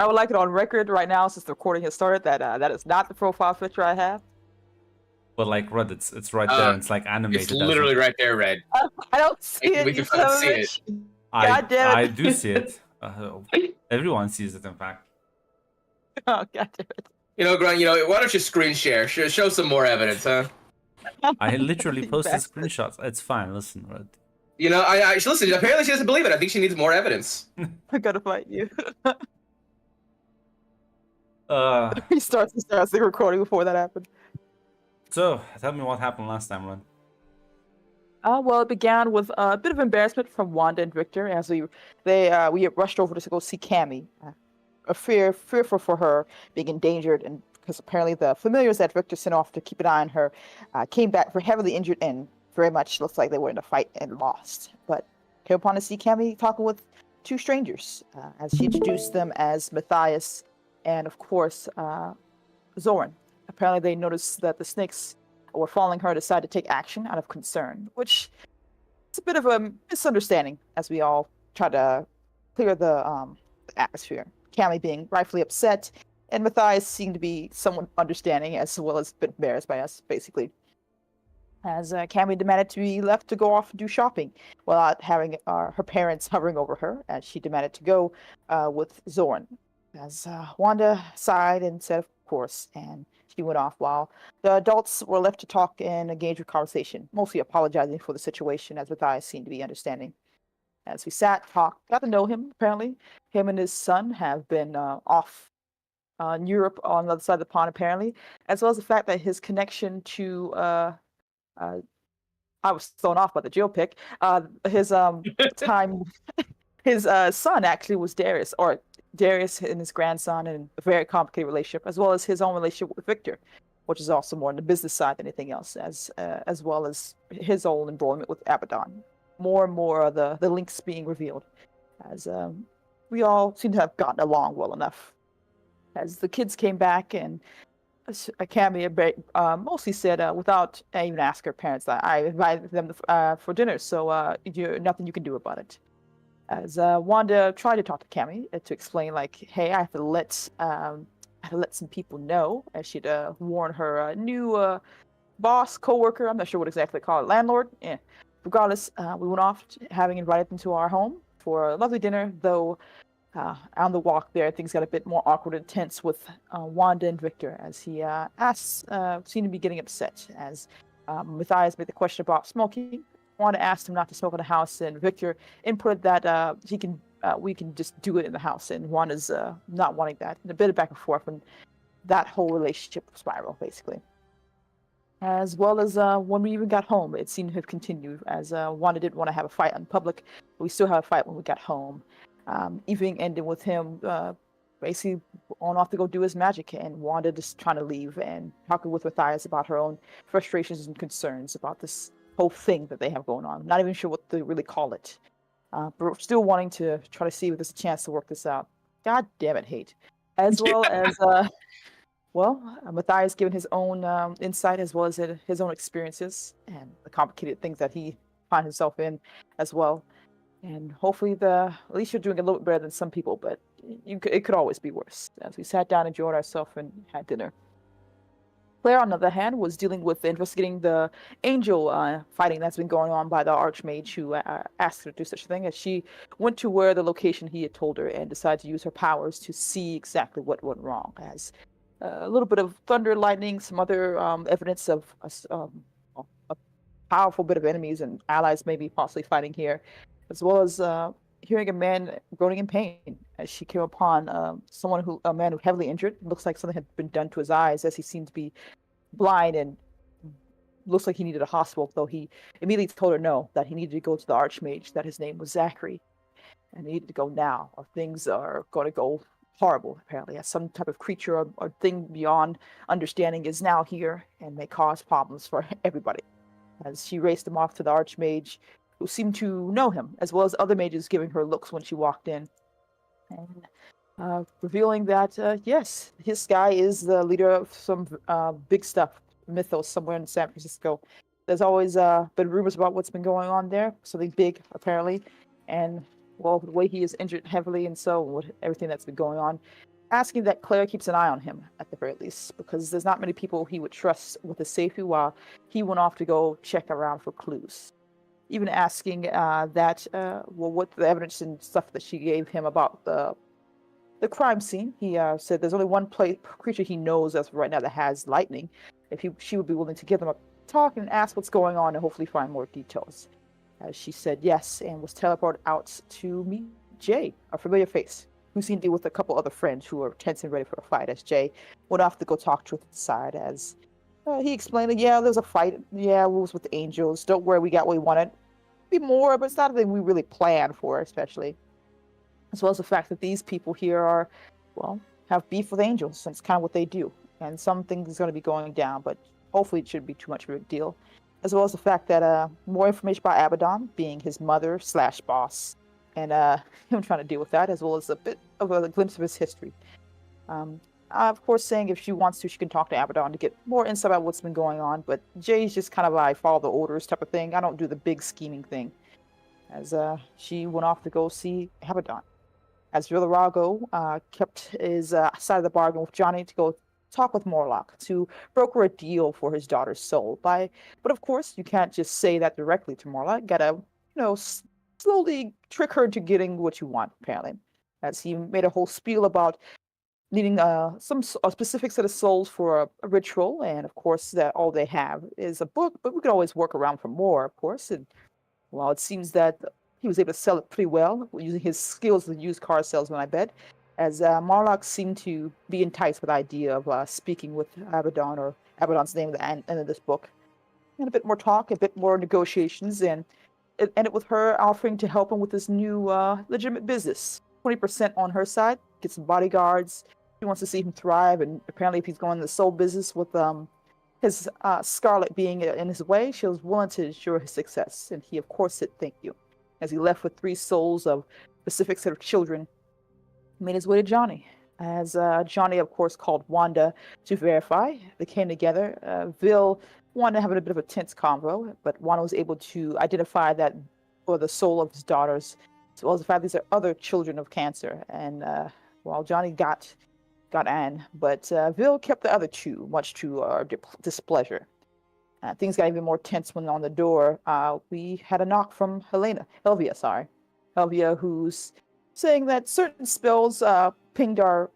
I would like it on record right now, since the recording has started, that that is not the profile picture I have. But like Red, it's right there. And it's like It's animated. literally right there, Red. I don't see it. We You can fucking son of a see it. bitch. God damn it. I do see it. Everyone sees it, in fact. Oh, God damn it. You know, Grunt, why don't you screen share? Show some more evidence, huh? I literally You posted bastard. screenshots. It's fine. Listen, Red. I listen. Apparently, she doesn't believe it. I think she needs more evidence. I gotta fight you. Uh, He starts the recording before that happened. so tell me what happened last time, Red. Well, it began with a bit of embarrassment from Wanda and Victor as we rushed over to go see Cammy. Fearful for her being endangered, and because apparently the familiars that Victor sent off to keep an eye on her came back for heavily injured and very much looks like they were in a fight and lost. But came upon to see Cammy talking with two strangers as she introduced them as Matthias and, of course, Zoran. Apparently, they noticed that the snakes were following her, decided to take action out of concern, which is a bit of a misunderstanding as we all try to clear the atmosphere. Cammy being rightfully upset, and Matthias seemed to be somewhat understanding as well as a bit embarrassed by us, basically. As Cammy demanded to be left to go off and do shopping without having her parents hovering over her, as she demanded to go with Zoran. As Wanda sighed and said, of course, and she went off while the adults were left to talk and engage in conversation, mostly apologizing for the situation, as Matthias seemed to be understanding. As we sat, talked, got to know him, apparently. Him and his son have been off in Europe on the other side of the pond, apparently, as well as the fact that his connection to I was thrown off by the jail pick. His time, his son actually was Darius, or Darius and his grandson, in a very complicated relationship, as well as his own relationship with Victor, which is also more on the business side than anything else, as well as his own involvement with Abaddon. More and more of the links being revealed, as we all seem to have gotten along well enough. As the kids came back, and Cammy mostly said, without even asking her parents, that I invited them for dinner, so nothing you can do about it. As Wanda tried to talk to Cammy to explain, like, hey, I have to let some people know, as she'd warn her new boss, co-worker, I'm not sure what exactly they call it, landlord. Yeah. Regardless, we went off having invited them to our home for a lovely dinner, though on the walk there, things got a bit more awkward and tense with Wanda and Victor, as he seemed to be getting upset, as Matthias made the question about smoking. Wanda asked him not to smoke in the house, and Victor inputted that we can just do it in the house, and Wanda's not wanting that. And a bit of back and forth, and that whole relationship spiral, basically. As well as when we even got home, it seemed to have continued, as Wanda didn't want to have a fight in public, but we still had a fight when we got home. Evening ended with him basically on off to go do his magic, and Wanda just trying to leave and talking with Matthias about her own frustrations and concerns about this whole thing that they have going on. Not even sure what to really call it, but we're still wanting to try to see if there's a chance to work this out. God damn it, hate. As well as Matthias given his own insight, as well as his own experiences and the complicated things that he finds himself in as well. And hopefully at least you're doing a little bit better than some people, but it could always be worse. As we sat down, enjoyed ourselves, and had dinner. Claire, on the other hand, was dealing with investigating the angel fighting that's been going on by the Archmage, who asked her to do such a thing, as she went to where the location he had told her and decided to use her powers to see exactly what went wrong. As a little bit of thunder, lightning, some other evidence of a powerful bit of enemies and allies maybe possibly fighting here, as well as hearing a man groaning in pain as she came upon a man who heavily injured. It looks like something had been done to his eyes, as he seemed to be blind and looks like he needed a hospital, though he immediately told her no, that he needed to go to the Archmage, that his name was Zachary, and he needed to go now, or things are going to go horrible, apparently, as some type of creature or thing beyond understanding is now here and may cause problems for everybody. As she raced him off to the Archmage, who seemed to know him, as well as other mages giving her looks when she walked in, and revealing that, yes, this guy is the leader of some big stuff, mythos, somewhere in San Francisco. There's always been rumors about what's been going on there, something big, apparently, and well, the way he is injured heavily and so with everything that's been going on, asking that Claire keeps an eye on him at the very least, because there's not many people he would trust with his safety while he went off to go check around for clues. Even asking what the evidence and stuff that she gave him about the crime scene. He said there's only one creature he knows as of right now that has lightning. If she would be willing to give them a talk and ask what's going on and hopefully find more details. She said yes and was teleported out to meet Jay, a familiar face, who seemed to be with a couple other friends who were tense and ready for a fight. As Jay went off to go talk to her side, as he explained that yeah, there was a fight. Yeah, it was with the angels. Don't worry, we got what we wanted. Be more, but it's not something we really planned for, especially. As well as the fact that these people here are, well, have beef with angels, and it's kind of what they do. And some things is going to be going down, but hopefully it shouldn't be too much of a big deal. As well as the fact that more information about Abaddon being his mother / boss, and him trying to deal with that, as well as a bit of a glimpse of his history. Of course, saying if she wants to, she can talk to Abaddon to get more insight about what's been going on, but Jay's just kind of like follow the orders type of thing. I don't do the big scheming thing. As she went off to go see Abaddon. As Villarago kept his side of the bargain with Johnny to go talk with Morlock to broker a deal for his daughter's soul. But of course, you can't just say that directly to Morlock. You gotta, slowly trick her into getting what you want, apparently. As he made a whole spiel about needing a specific set of souls for a ritual, and of course that all they have is a book, but we could always work around for more, of course. And well, it seems that he was able to sell it pretty well using his skills as a used car salesman, I bet, as Morlock seemed to be enticed with the idea of speaking with Abaddon, or Abaddon's name at the end of this book. And a bit more talk, a bit more negotiations, and it ended with her offering to help him with this new legitimate business. 20% on her side, get some bodyguards. She wants to see him thrive, and apparently if he's going the soul business with his Scarlet being in his way, she was willing to ensure his success. And he, of course, said thank you. As he left with 3 souls of specific set of children, he made his way to Johnny. As Johnny, of course, called Wanda to verify. They came together. Vil wanted to have a bit of a tense convo, but Wanda was able to identify that for the soul of his daughters, as well as the fact these are other children of cancer. And while Johnny got Anne, but Vil kept the other 2, much to our displeasure. Things got even more tense when on the door we had a knock from Helvia, who's saying that certain spells pinged our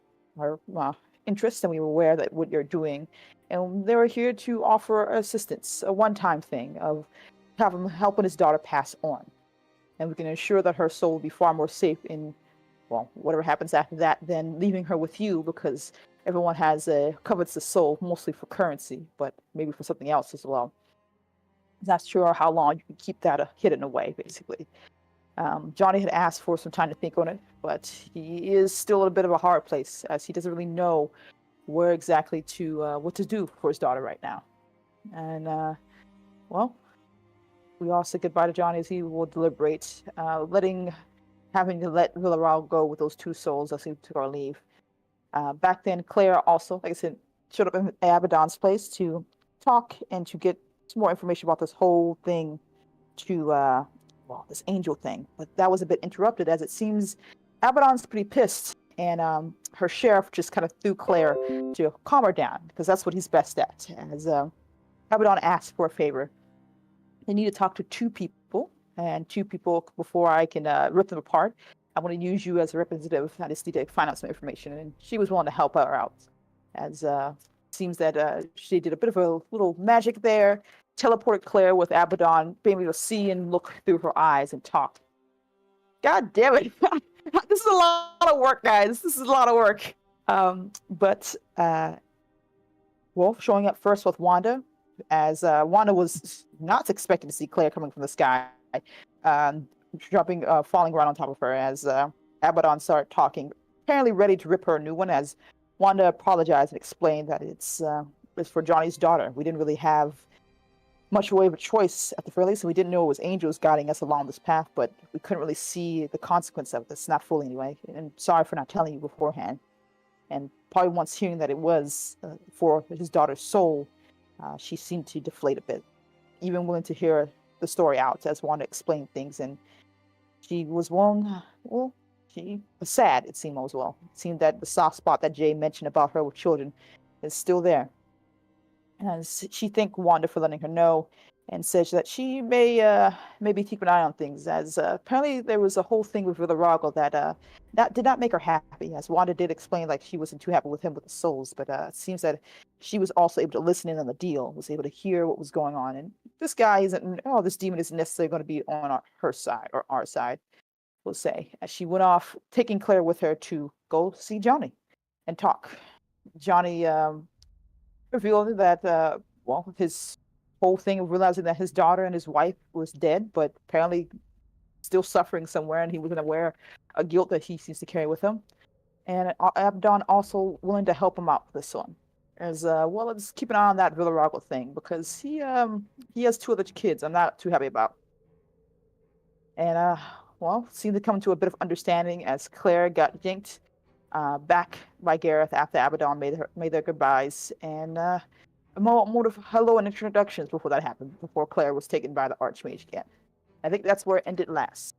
interest, and we were aware that what you're doing, and they were here to offer assistance, a one-time thing of helping his daughter pass on, and we can ensure that her soul will be far more safe in, well, whatever happens after that than leaving her with you, because everyone covets the soul mostly for currency, but maybe for something else as well. Not sure how long you can keep that hidden away, basically. Johnny had asked for some time to think on it, but he is still in a bit of a hard place, as he doesn't really know where exactly what to do for his daughter right now. And well, we all said goodbye to Johnny as he will deliberate, having to let Villarreal go with those 2 souls as he took our leave. Back then, Claire also, like I said, showed up in Abaddon's place to talk and to get some more information about this whole thing this angel thing. But that was a bit interrupted, as it seems Abaddon's pretty pissed, and her sheriff just kind of threw Claire to calm her down, because that's what he's best at. As Abaddon asked for a favor. They need to talk to 2 people, and 2 people before I can rip them apart. I want to use you as a representative. I just need to find out some information. And she was willing to help her out. As seems that she did a bit of a little magic there, teleported Claire with Abaddon, being able to see and look through her eyes and talk. God damn it. This is a lot of work, guys. This is a lot of work. But Wolf showing up first with Wanda, as Wanda was not expecting to see Claire coming from the sky. Falling right on top of her as Abaddon started talking, apparently ready to rip her a new one, as Wanda apologized and explained that it's for Johnny's daughter. We didn't really have much way of a choice at the very least, so we didn't know it was angels guiding us along this path, but we couldn't really see the consequence of this, not fully anyway, and sorry for not telling you beforehand. And probably once hearing that it was for his daughter's soul, she seemed to deflate a bit, even willing to hear the story out as Wanda explained things. And she was one. Well, she was sad. It seemed as well. It seemed that the soft spot that Jay mentioned about her with children is still there. And she thanked Wanda for letting her know, and says that she may maybe keep an eye on things. As apparently there was a whole thing with Villarago that did not make her happy. As Wanda did explain, like she wasn't too happy with him with the souls, but it seems that she was also able to listen in on the deal, was able to hear what was going on. And this guy isn't. Oh, this demon isn't necessarily going to be on her side or our side. We'll say, as she went off, taking Claire with her to go see Johnny and talk. Johnny revealed that well, his whole thing of realizing that his daughter and his wife was dead, but apparently still suffering somewhere, and he wasn't aware of guilt that he seems to carry with him. And Abaddon also willing to help him out with this one, as well as keep an eye on that Villarago thing, because he has two other kids I'm not too happy about. And well, seemed to come to a bit of understanding as Claire got yanked back by Gareth after Abaddon made their goodbyes, and a moment of hello and introductions before that happened, before Claire was taken by the Archmage again. I think that's where it ended last.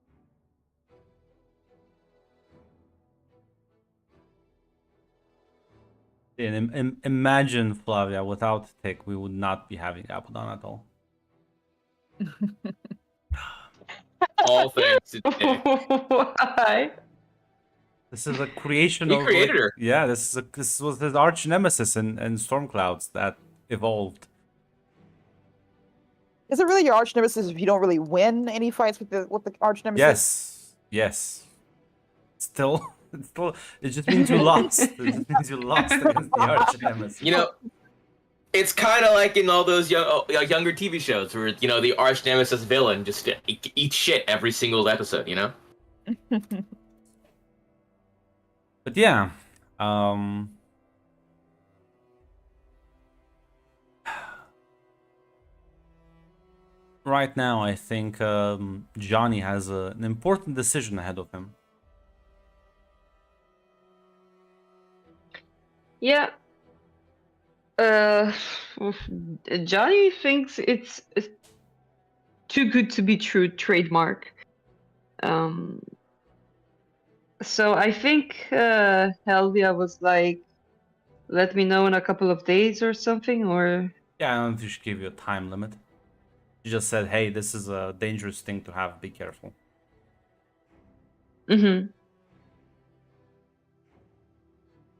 And imagine, Flavia, without Tick, we would not be having Abaddon at all. All thanks to Dick. Why? This is a creation He of created her. Yeah, this was his arch nemesis in Stormclouds that evolved. Is it really your arch nemesis if you don't really win any fights with the arch nemesis? Yes. Still, it just means you lost. It just means you lost against the arch nemesis. You know, it's kind of like in all those younger TV shows where, you know, the arch nemesis villain just eats shit every single episode, you know? But yeah, right now I think Johnny has an important decision ahead of him. Yeah. Johnny thinks it's too good to be true trademark. So I think Helvia was like, let me know in a couple of days or something, or... Yeah, I don't think she should give you a time limit. She just said, hey, this is a dangerous thing to have, be careful. Mm-hmm.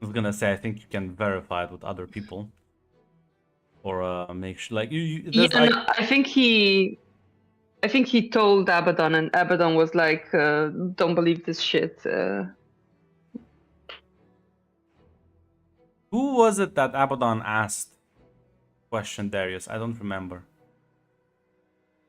I was gonna say, I think you can verify it with other people. Or make sure, like, Yeah, like... no, I think he told Abaddon, and Abaddon was like, don't believe this shit. Who was it that Abaddon asked question Darius? I don't remember.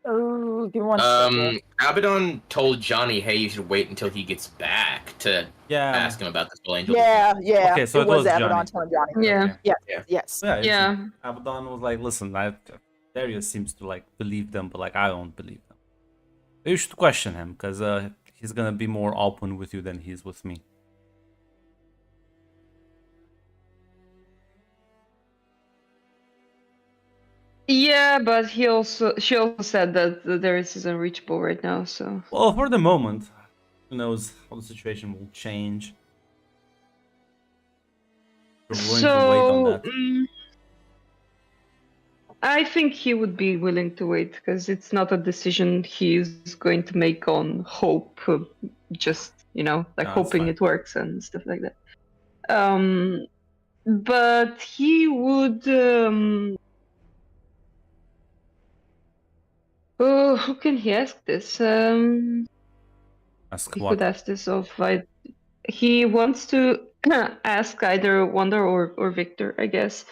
Oh, give me one second. Abaddon told Johnny, hey, you should wait until he gets back to ask him about this whole angel. Yeah. Okay, so it was Johnny. Abaddon telling Johnny. Yeah. Okay. Yes. Yeah. Abaddon was like, listen, Darius seems to like believe them, but like I don't believe them. You should question him, because he's gonna be more open with you than he's with me. Yeah, but she also said that Darius is unreachable right now, so... Well, for the moment, who knows how the situation will change. We're willing to wait on that. I think he would be willing to wait, because it's not a decision he's going to make on hope, just, you know, like No, hoping fine. it works and stuff like that. But he would... Oh, who can he ask this? Ask He what? could ask this of... He wants to ask either Wanda or Victor, I guess,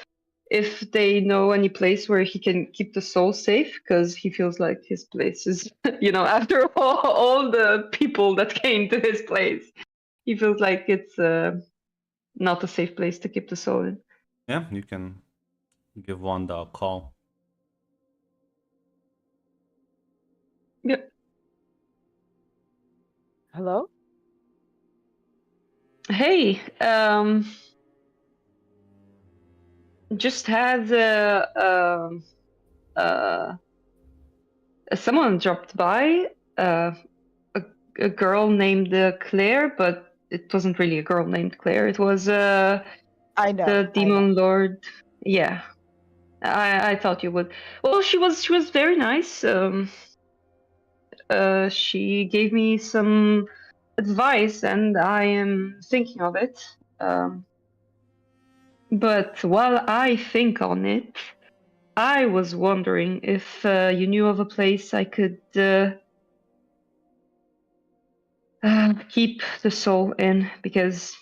if they know any place where he can keep the soul safe, because he feels like his place is, you know, after all the people that came to his place, he feels like it's not a safe place to keep the soul in. Yeah, you can give Wanda a call. Yeah. Hello? Hey, just had someone dropped by, a a girl named Claire, but it wasn't really a girl named Claire. It was I know. the I know. demon lord. Yeah, I thought you would. Well, she was very nice. She gave me some advice, and I am thinking of it. But while I think on it, I was wondering if you knew of a place I could keep the soul in, because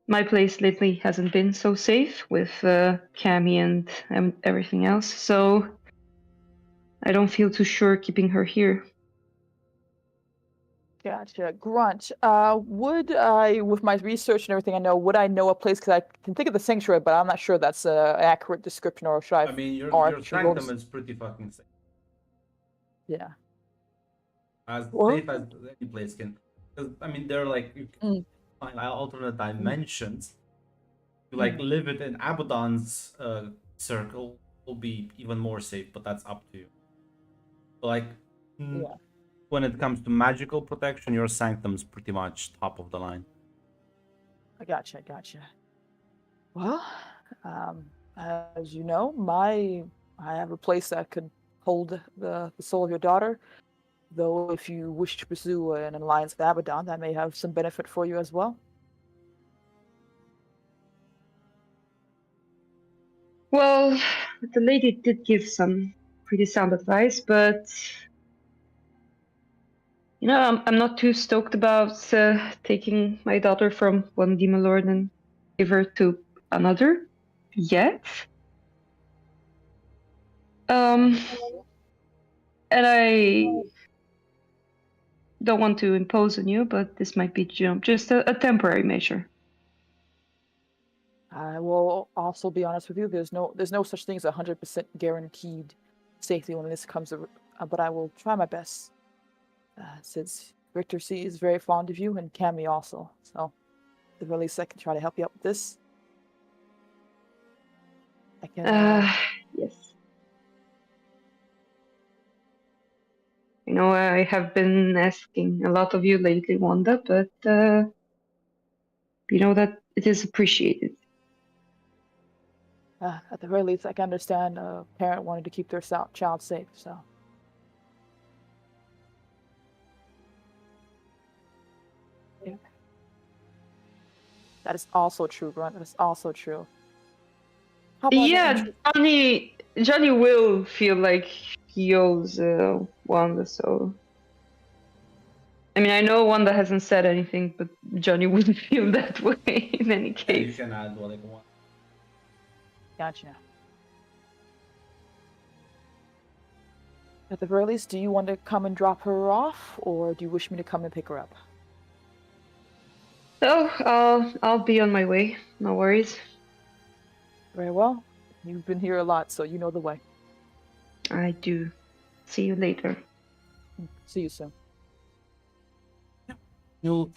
my place lately hasn't been so safe with Cammy and everything else. So I don't feel too sure keeping her here. Gotcha. Grunt. Would I, with my research and everything I know, would I know a place? Because I can think of the sanctuary, but I'm not sure that's an accurate description, or should I? I mean, your should roll sanctum this- is pretty fucking safe. Yeah. As Well- safe as any place can. Because I mean, they're like you can find alternate dimensions. To like live it in Abaddon's circle will be even more safe, but that's up to you. So, like, Yeah. when it comes to magical protection, your sanctum's pretty much top of the line. I gotcha. Well, as you know, I have a place that could hold the soul of your daughter. Though, if you wish to pursue an alliance with Abaddon, that may have some benefit for you as well. Well, the lady did give some pretty sound advice, but you know, I'm not too stoked about taking my daughter from one demon lord and give her to another yet. And I don't want to impose on you, but this might be just a temporary measure. I will also be honest with you. There's no such thing as 100% guaranteed safety when this comes to, but I will try my best. Since Victor C is very fond of you, and Cammy also, so at the very least I can try to help you out with this. I can. Yes. You know, I have been asking a lot of you lately, Wanda, but you know that it is appreciated. At the very least, I can understand a parent wanting to keep their child safe. So. Yeah. That is also true, Grunt. That is also true. How about Yeah, Johnny will feel like he owes Wanda, so. I mean, I know Wanda hasn't said anything, but Johnny wouldn't feel that way in any You case. can add what you want. Gotcha. At the very least, do you want to come and drop her off, or do you wish me to come and pick her up? So I'll be on my way. No worries. Very well. You've been here a lot, so you know the way. I do. See you later. See you soon. You'll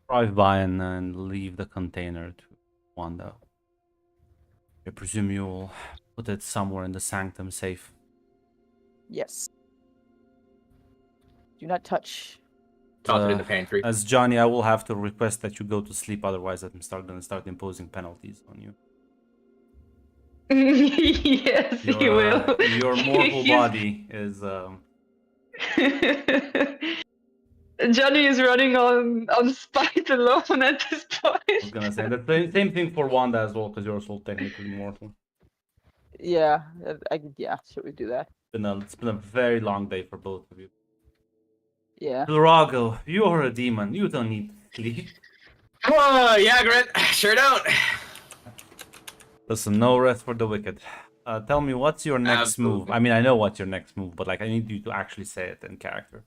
drive by and leave the container to Wanda. I presume you'll put it somewhere in the sanctum safe. Yes. Do not touch. Toss it in the pantry. As Johnny, I will have to request that you go to sleep, otherwise I'm gonna start imposing penalties on you. Yes, he will. Your mortal body is Johnny is running on spite alone at this I was point. gonna say the same thing for Wanda as well, because you're also technically mortal. Yeah, yeah. Should we do that? It's been a very long day for both of you. Yeah. Lurago, you're a demon. You don't need sleep. Oh, yeah, Grant. Sure don't. Listen, no rest for the wicked. Tell me, what's your next move? Absolutely. I mean, I know what's your next move, but like, I need you to actually say it in character.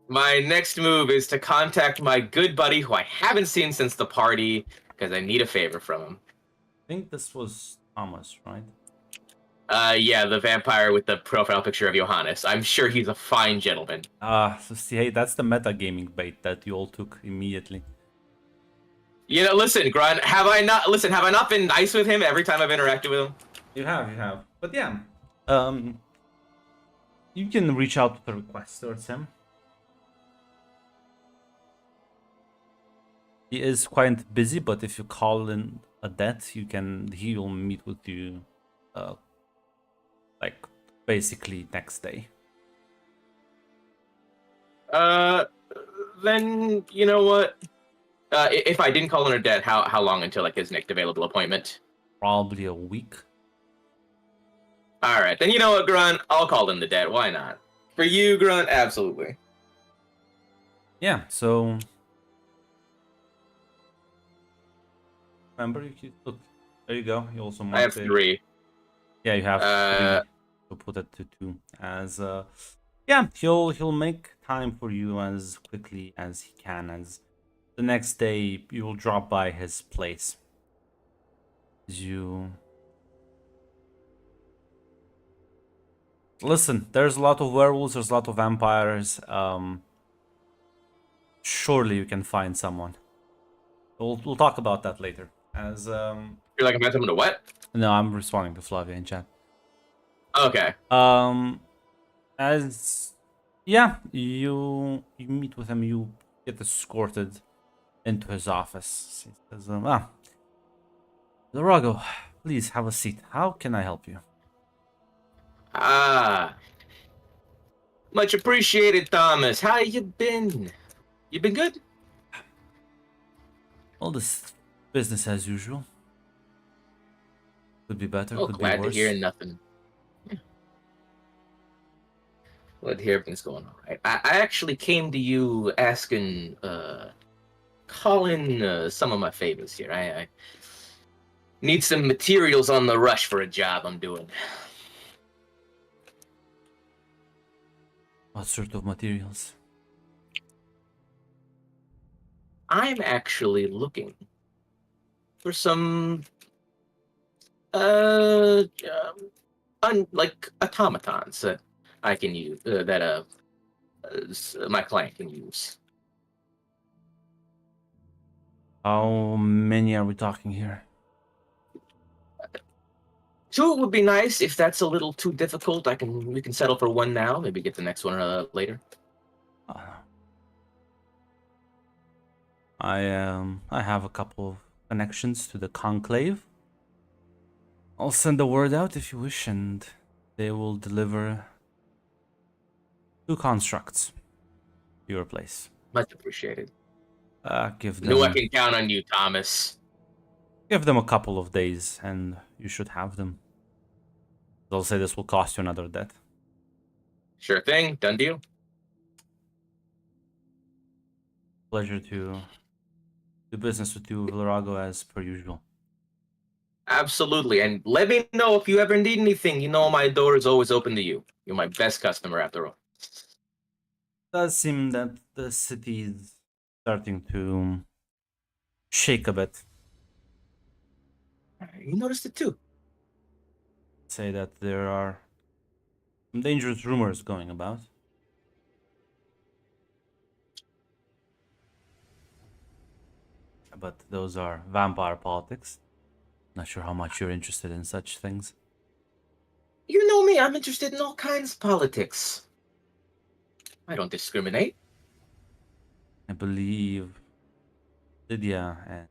My next move is to contact my good buddy who I haven't seen since the party because I need a favor from him. I think this was Thomas, right? Yeah, the vampire with the profile picture of Johannes. I'm sure he's a fine gentleman. So see, hey, that's the metagaming bait that you all took immediately. You know, listen, Grunt, have I not been nice with him every time I've interacted with him? You have. But yeah, you can reach out with a request towards him. He is quite busy, but if you call in a debt, he will meet with you, like basically next day. Then you know what? If I didn't call in a debt, how long until like his next available appointment? Probably a week. All right, then you know what, Grunt? I'll call in the debt. Why not? For you, Grunt, absolutely. Yeah. So remember, look. There you go. You also I have marked it. 3. Yeah, you have Uh, 3. So put it to 2 as yeah, he'll make time for you as quickly as he can. As the next day, you will drop by his place. You listen. There's a lot of werewolves. There's a lot of vampires. Surely you can find someone. We'll talk about that later. As you're like, I'm someone to what? no, I'm responding to Flavia in chat. Okay. As yeah, you meet with him. You get escorted into his office. He says, Larago, please have a seat. How can I help you? Much appreciated, Thomas. How you been? You been good? All this business as usual. Could be better. Oh, Could be glad to worse. hear nothing. Glad to hear everything's going all right. I actually came to you asking, calling some of my favors here. I need some materials on the rush for a job I'm doing. What sort of materials? I'm actually looking for some, like automatons that I can use, my client can use. How many are we talking here? 2 would be nice. If that's a little too difficult, we can settle for 1 now. Maybe get the next one later. I have a couple of connections to the Conclave. I'll send the word out if you wish, and they will deliver 2 constructs to your place. Much appreciated. Give them. Know I can count on you, Thomas. Give them a couple of days, and you should have them. They'll say this will cost you another debt. Sure thing. Done deal. Pleasure to do business with you, Villarago, as per usual. Absolutely. And let me know if you ever need anything. You know my door is always open to you. You're my best customer, after all. It does seem that the city is starting to shake a bit. You noticed it too. Say that there are some dangerous rumors going about. But those are vampire politics. Not sure how much you're interested in such things. You know me, I'm interested in all kinds of politics. I don't discriminate. I believe Lydia and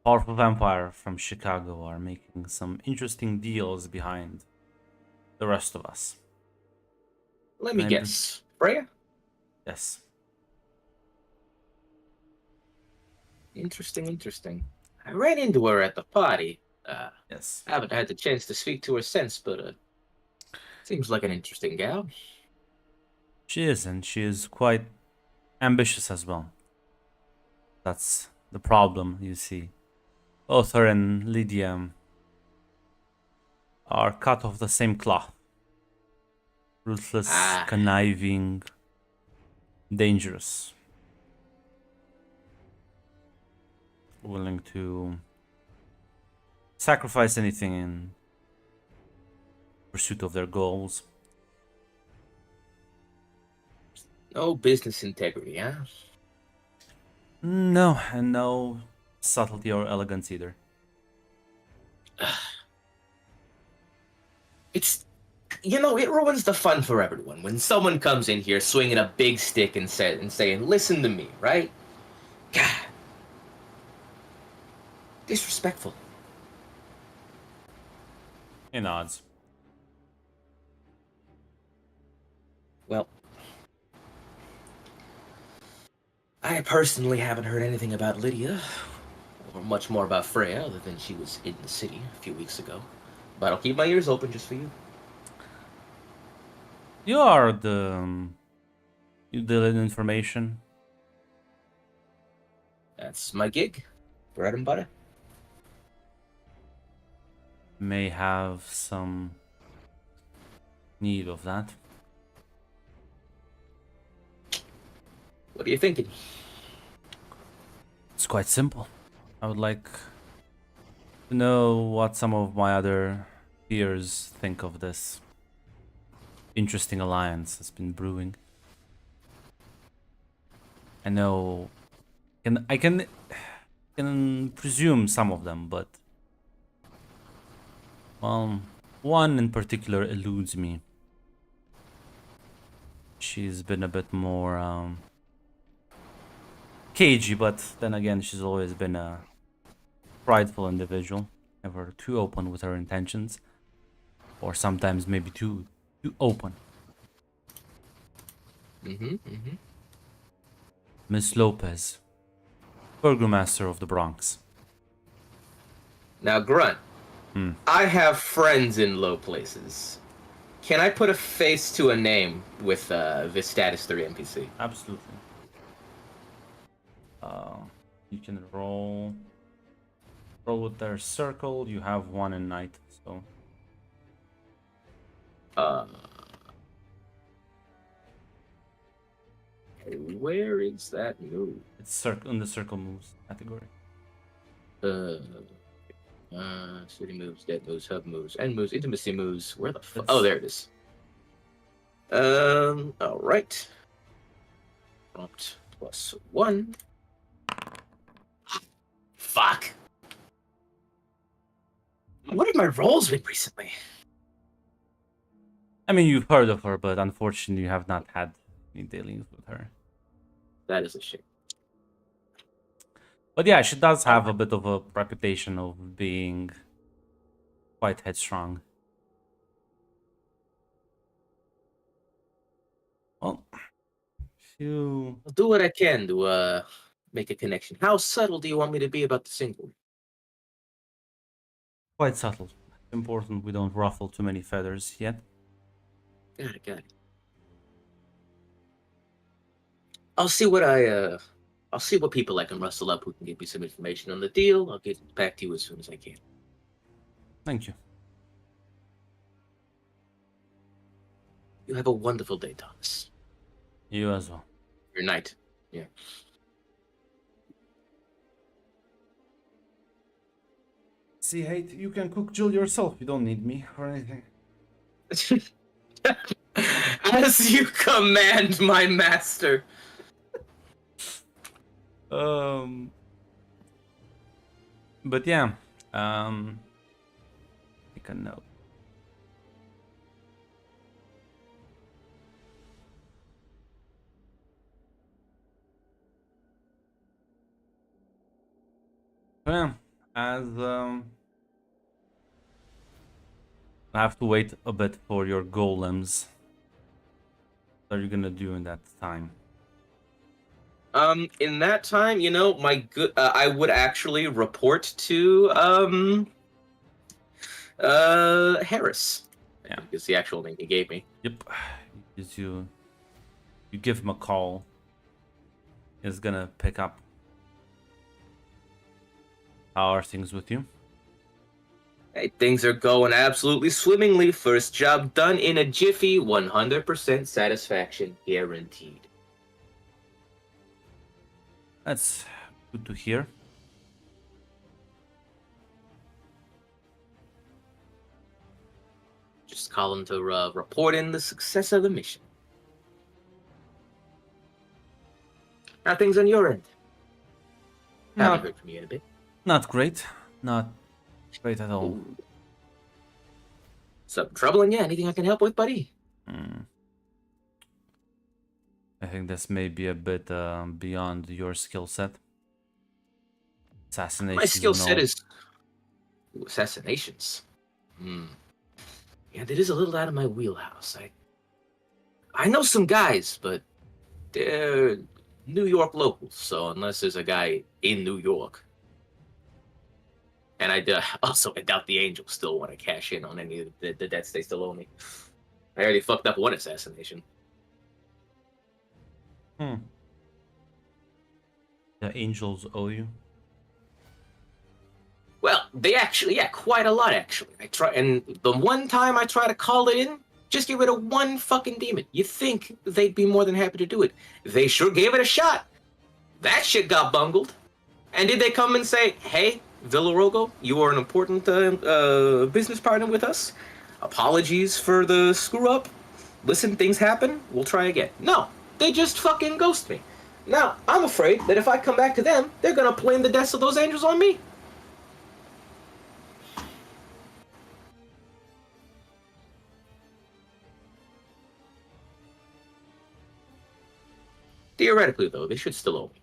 powerful vampire from Chicago are making some interesting deals behind the rest of us. Let me Maybe. guess. Freya? Yes. Interesting. I ran into her at the party. Yes. I haven't had the chance to speak to her since, but seems like an interesting gal. She is, and she is quite ambitious as well. That's the problem, you see. Both her and Lydia are cut of the same cloth. Ruthless, conniving, dangerous. Willing to sacrifice anything in pursuit of their goals. No business integrity, huh? No, and no subtlety or elegance either. It's, it ruins the fun for everyone when someone comes in here swinging a big stick and saying, "Listen to me, right? God. Disrespectful. He nods. Well, I personally haven't heard anything about Lydia, or much more about Freya, other than she was in the city a few weeks ago. But I'll keep my ears open just for you. You are you deal in information. That's my gig. Bread and butter. May have some need of that. What are you thinking? It's quite simple. I would like to know what some of my other peers think of this interesting alliance that's been brewing. I know I can presume some of them, but one in particular eludes me. She's been a bit more cagey, but then again, she's always been a prideful individual, never too open with her intentions, or sometimes maybe too open. Miss Lopez, Burgomaster of the Bronx. Now, Grunt, I have friends in low places. Can I put a face to a name with this status 3 NPC? Absolutely. You can roll with their circle. You have one in night, so where is that move? it's in the circle moves category. City moves, dead moves, hub moves, end moves, intimacy moves. Where the fuck? It's- Oh, there it is. All right. Prompt +1. Fuck. What have my rolls been recently? I mean, you've heard of her, but unfortunately, you have not had any dealings with her. That is a shame. But yeah, she does have a bit of a reputation of being quite headstrong. Well, you I'll do what I can to make a connection. How subtle do you want me to be about the single? quite subtle. It's important we don't ruffle too many feathers yet. Got it. I'll see what people I can rustle up who can give me some information on the deal. I'll get back to you as soon as I can. Thank you. You have a wonderful day, Thomas. You as well. Your night. Yeah. See, Hate, you can cook Jill yourself. You don't need me or anything. As you command, my master. But yeah, make a note. Yeah, as I have to wait a bit for your golems. What are you gonna do in that time? In that time, I would actually report to Harris. Yeah. It's the actual name he gave me. Yep. You give him a call. He's gonna pick up. How are things with you? Hey, things are going absolutely swimmingly. First job done in a jiffy. 100% satisfaction guaranteed. That's good to hear. Just calling to report in the success of the mission. How are things on your end? Haven't heard from you in a bit. Not great. Not great at all. Ooh. Some trouble in you? Anything I can help with, buddy? I think this may be a bit beyond your skill set. Assassinations. My skill and set all. is assassinations. Yeah, that is a little out of my wheelhouse. I know some guys, but they're New York locals. So unless there's a guy in New York, and I doubt the Angels still want to cash in on any of the debts they still owe me. I already fucked up one assassination. The Angels owe you. Well, they actually, yeah, quite a lot actually. And the one time I try to call it in, just get rid of one fucking demon. You think they'd be more than happy to do it? They sure gave it a shot. That shit got bungled. And did they come and say, "Hey, Villarogo, you are an important business partner with us. Apologies for the screw up. Listen, things happen. We'll try again." No, they just fucking ghost me. Now, I'm afraid that if I come back to them, they're gonna blame the deaths of those angels on me. Theoretically, though, they should still owe me.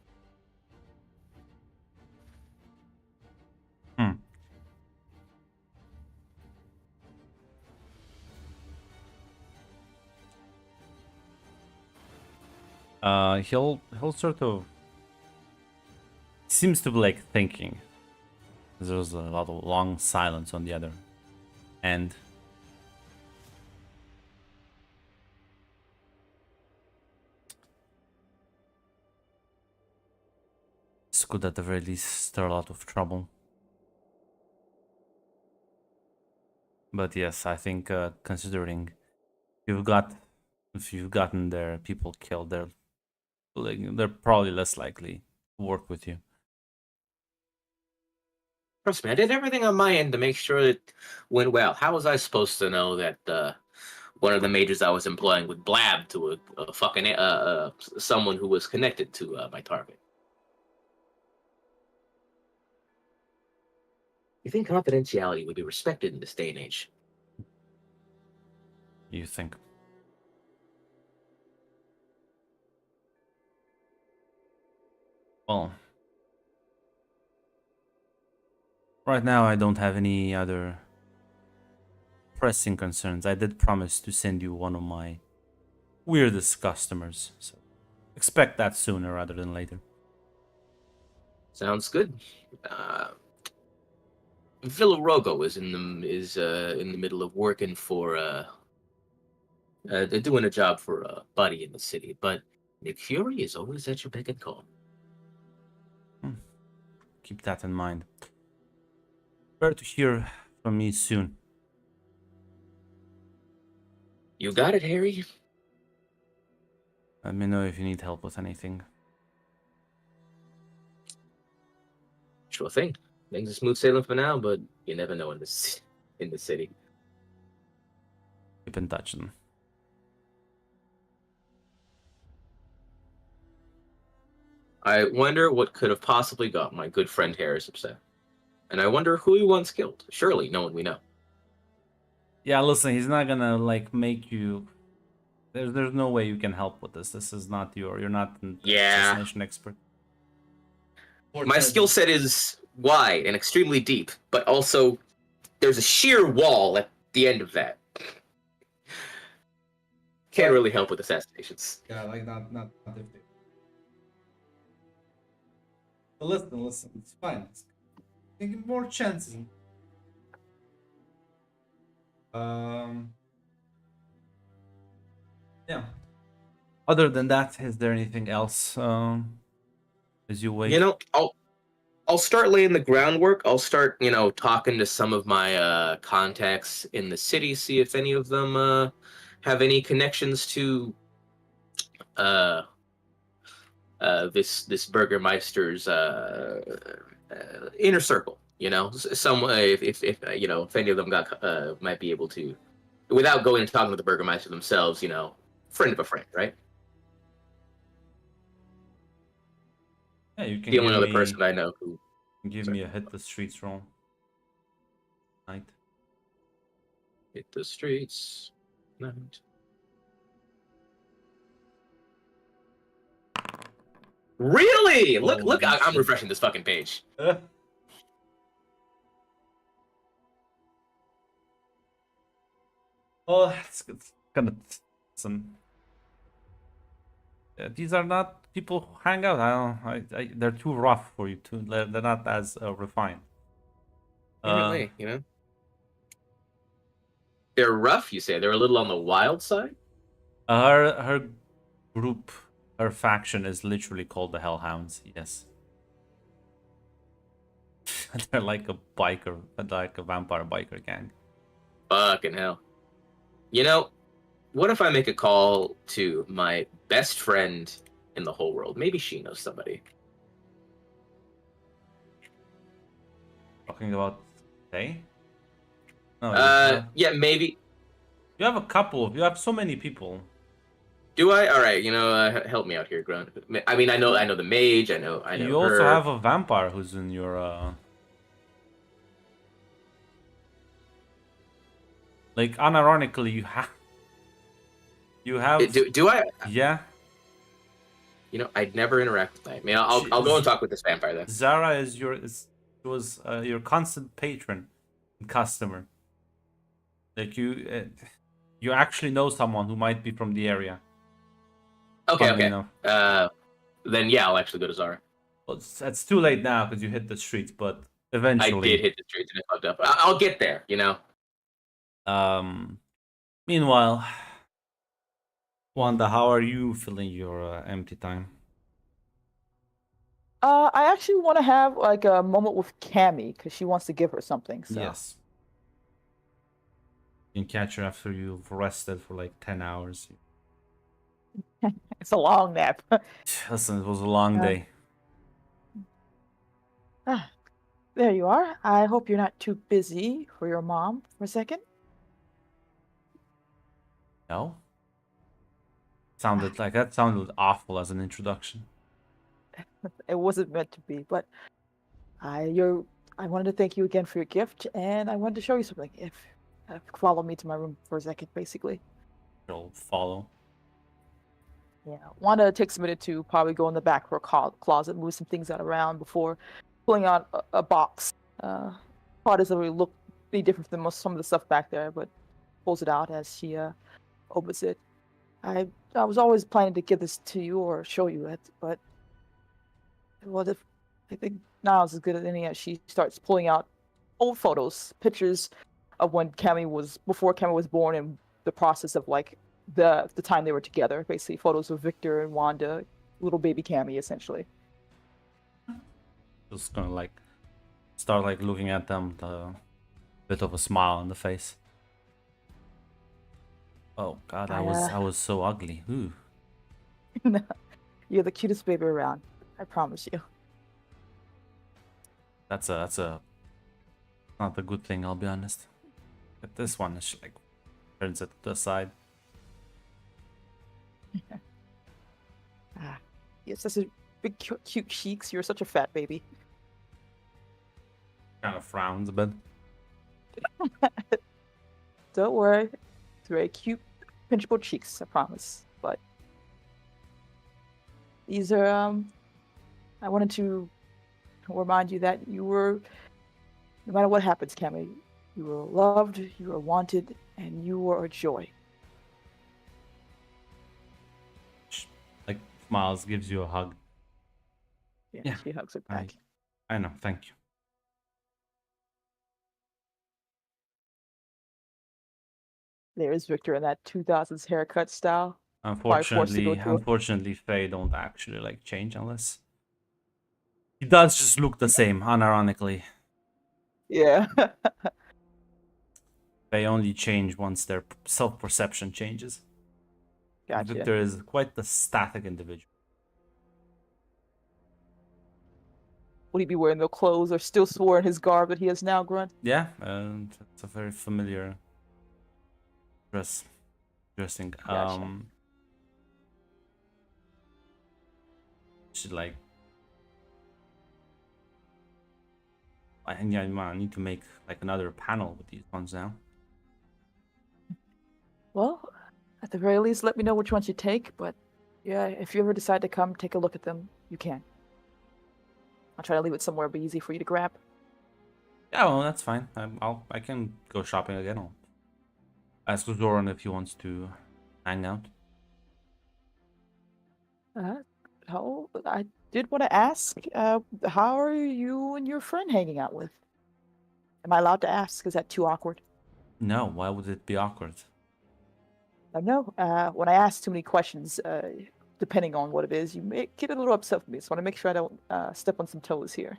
He'll sort of seems to be like thinking. There's a lot of long silence on the other end. This could at the very least stir a lot of trouble. But yes, I think considering if you've gotten their people killed, they're probably less likely to work with you. Trust me, I did everything on my end to make sure it went well. How was I supposed to know that one of the majors I was employing would blab to a fucking someone who was connected to my target? You think confidentiality would be respected in this day and age? You think? Well, right now I don't have any other pressing concerns. I did promise to send you one of my weirdest customers, so expect that sooner rather than later. Sounds good. Villarogo is in the middle of working for they're doing a job for a buddy in the city, but Nick Fury is always at your beck and call. Keep that in mind. Prepare to hear from me soon. You got it, Harry. Let me know if you need help with anything. Sure thing. Things are smooth sailing for now, but you never know in the city. Keep in touch then. I wonder what could have possibly got my good friend Harris upset. And I wonder who he once killed. Surely no one we know. Yeah, listen, he's not gonna like make you. There's no way you can help with this. This is not you're not an assassination expert. My skill set is wide and extremely deep, but also there's a sheer wall at the end of that. Can't really help with assassinations. Yeah, like not if they. But listen, it's fine. Thinking more chances. Yeah. Other than that, is there anything else? As you wait. You know, I'll start laying the groundwork. I'll start, talking to some of my contacts in the city, see if any of them have any connections to this Burgermeister's inner circle. Some if any of them might be able to, without going and talking to the Burgermeister themselves, friend of a friend, right? Yeah, you can. The only other person I know who. Give me a hit the streets roll. Night. Hit the streets. Night. Really? Look! I'm refreshing this fucking page. Oh, it's gonna some. These are not people who hang out. They're too rough for you. They're not as refined. In a way, you know. They're rough, you say. They're a little on the wild side. Her group, her faction is literally called the Hellhounds. Yes. They're like a biker, like a vampire biker gang. Fucking hell. You know, what if I make a call to my best friend in the whole world? Maybe she knows somebody. Talking about Faye? No, Yeah, maybe. you have a couple. You have so many people. Do I? All right, you know, help me out here, Grunt. I mean, I know the mage. I know You also her. have a vampire who's in your. Like unironically, you have. You have. Do I? Yeah. You know, I'd never interact with that. I mean, I'll go and talk with this vampire then. Zara is was your constant patron and customer. Like you actually know someone who might be from the area. Okay, Funnily okay. enough. Then yeah, I'll actually go to Zara. Well, it's too late now because you hit the streets, but I eventually. did hit the streets and it fucked up. I'll get there, you know. Meanwhile, Wanda, how are you filling your empty time? I actually want to have like a moment with Cammy because she wants to give her something. So. Yes. You can catch her after you've rested for like 10 hours. It's a long nap. Listen, it was a long day. There you are. I hope you're not too busy for your mom for a second. No? That sounded awful as an introduction. It wasn't meant to be, but I wanted to thank you again for your gift, and I wanted to show you something. If follow me to my room for a second, basically. She'll follow. Yeah, Wanda takes a minute to probably go in the back of her closet, move some things out around before pulling out a box. Part doesn't really look any different than some of the stuff back there, but pulls it out as she opens it. I was always planning to give this to you or show you it, but I think now is as good as any. As she starts pulling out old photos, pictures of when before Cammy was born, and the process of like the time they were together. Basically, photos of Victor and Wanda, little baby Cammy, essentially. Just gonna like start like looking at them with a bit of a smile on the face. Oh God, I was so ugly. Ooh. You're the cutest baby around. I promise you. That's not a good thing. I'll be honest. But this one, she like turns it to the side. You're such a big, cute cheeks. You're such a fat baby. Kind of frowns a bit. Don't worry. It's very cute, pinchable cheeks, I promise. But these are, I wanted to remind you that you were, no matter what happens, Cammy, you were loved, you were wanted, and you were a joy. Like smiles, gives you a hug. Yeah. She hugs her back. I know, thank you. There's Victor in that 2000s haircut style. Unfortunately, Faye don't actually like change unless he does just look the same, unironically. Yeah. They only change once their self-perception changes. Gotcha. Victor is quite the static individual. Would he be wearing the clothes or still wearing his garb that he has now, Grunt? Yeah, it's a very familiar dressing. Gotcha. Should like. I think I need to make like another panel with these ones now. Well, at the very least, let me know which ones you take. But yeah, if you ever decide to come take a look at them, you can. I'll try to leave it somewhere be easy for you to grab. Yeah, well, that's fine. I can go shopping again. Ask Zoran if he wants to hang out. How I did want to ask, how are you and your friend hanging out with? Am I allowed to ask? Is that too awkward? No, why would it be awkward? No. When I ask too many questions, depending on what it is, you may get a little upset with me. So I want to make sure I don't step on some toes here.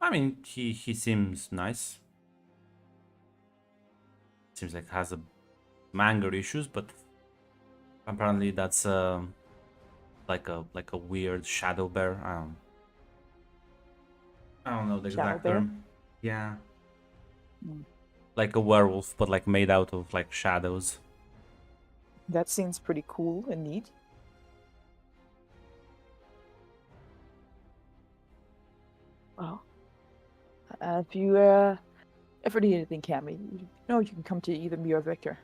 I mean, he seems nice. Seems like has some anger issues, but apparently that's like a weird shadow bear. I don't know the Shadow exact bear? term. Yeah. Mm. Like a werewolf, but like made out of like shadows. That seems pretty cool and neat. Well, if you ever need anything, Cammy, you know you can come to either me or Victor.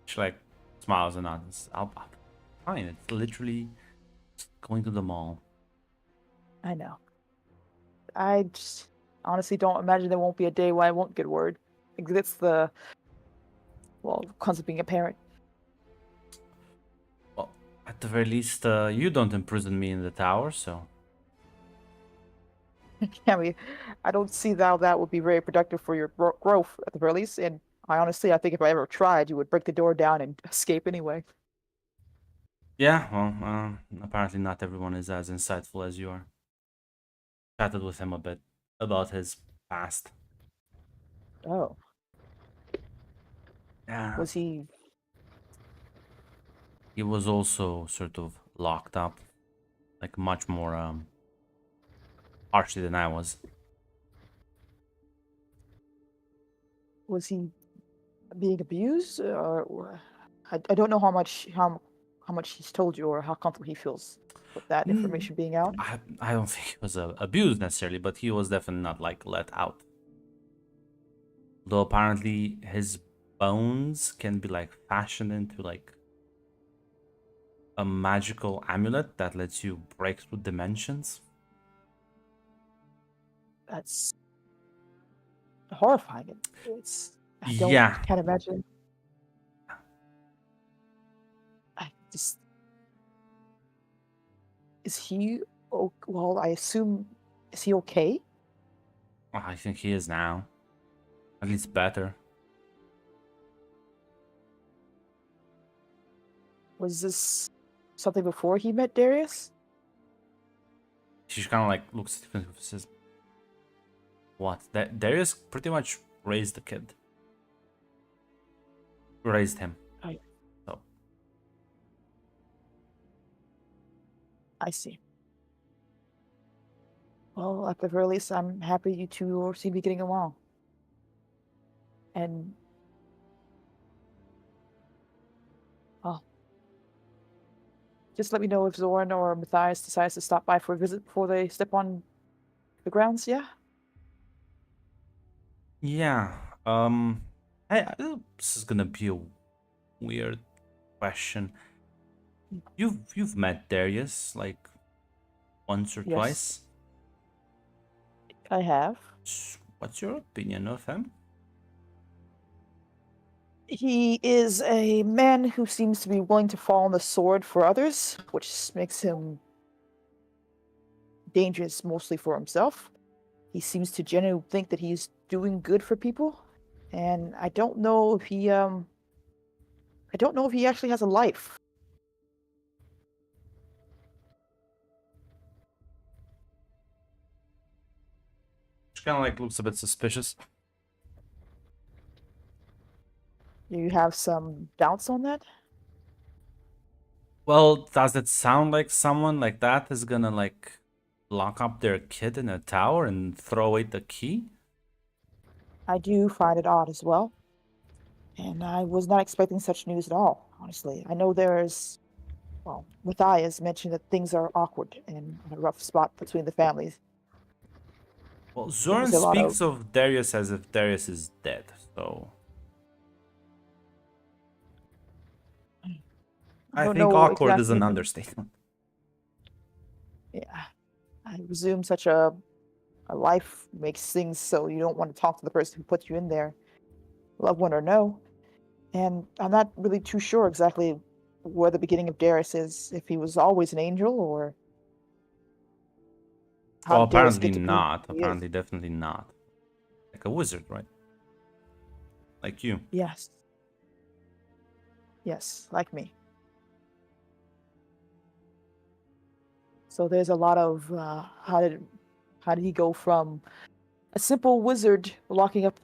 She like smiles and nods. I'll fine. It's literally just going to the mall. I know. I just honestly don't imagine there won't be a day where I won't get word. Like, that's the, well, comes of being a parent. Well, at the very least, you don't imprison me in the tower, so Cammy, I don't see how that would be very productive for your growth at the very least. And I think if I ever tried, you would break the door down and escape anyway. yeah. Well, apparently not everyone is as insightful as you are. Chatted with him a bit about his past. Oh, Yeah. was he? He was also sort of locked up, like much more harshly than I was. Was he being abused, or I don't know how much he's told you or how comfortable he feels with that information being out. I don't think he was abused necessarily, but he was definitely not like let out. Though apparently his bones can be like fashioned into like a magical amulet that lets you break through dimensions. That's horrifying. It's I don't Yeah. can't imagine. I just is he? Oh, well, I assume is he okay? I think he is now. At least better. Was this something before he met Darius? She kind of like looks at him and says, "What? Darius pretty much raised the kid. Raised him. So I see. Well, at the very least, I'm happy you two seem to be getting along. And well, just let me know if Zoran or Matthias decides to stop by for a visit before they step on the grounds. Yeah. yeah. This is gonna be a weird question. You've met Darius like once or Yes. twice. I have. What's your opinion of him? He is a man who seems to be willing to fall on the sword for others, which makes him dangerous mostly for himself. He seems to genuinely think that he's doing good for people, and I don't know if he actually has a life. She kind of like looks a bit suspicious. Do you have some doubts on that? Well, does it sound like someone like that is gonna like lock up their kid in a tower and throw away the key? I do find it odd as well. And I was not expecting such news at all, honestly. I know well, Matthias mentioned that things are awkward and a rough spot between the families. Well, Zoran a lot speaks of Darius as if Darius is dead, so I don't think know awkward is exactly an if- understatement. Yeah. I presume such a life makes things so you don't want to talk to the person who put you in there. loved one or no. And I'm not really too sure exactly where the beginning of Darius is, if he was always an angel or how Well, did Darius apparently get to be not. who he is. Apparently, definitely not. Like a wizard, right? Like you. Yes. Yes, like me. So there's a lot of how did he go from a simple wizard locking up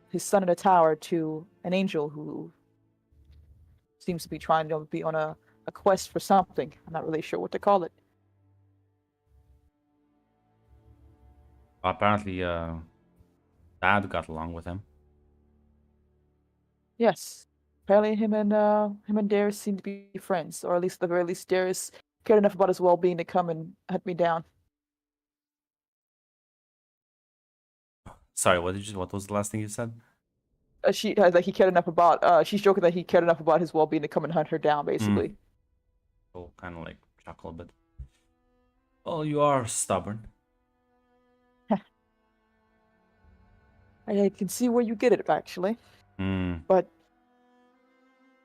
his son in a tower to an angel who seems to be trying to be on a quest for something. I'm not really sure what to call it. Apparently, Dad got along with him. Yes. Apparently him and Darius seem to be friends, or at least at the very least Darius cared enough about his well being to come and hunt me down. Sorry, what was the last thing you said? She like he cared enough about she's joking that he cared enough about his well being to come and hunt her down, basically. Oh, kind of like chuckle a bit. Well, you are stubborn. I can see where you get it actually. But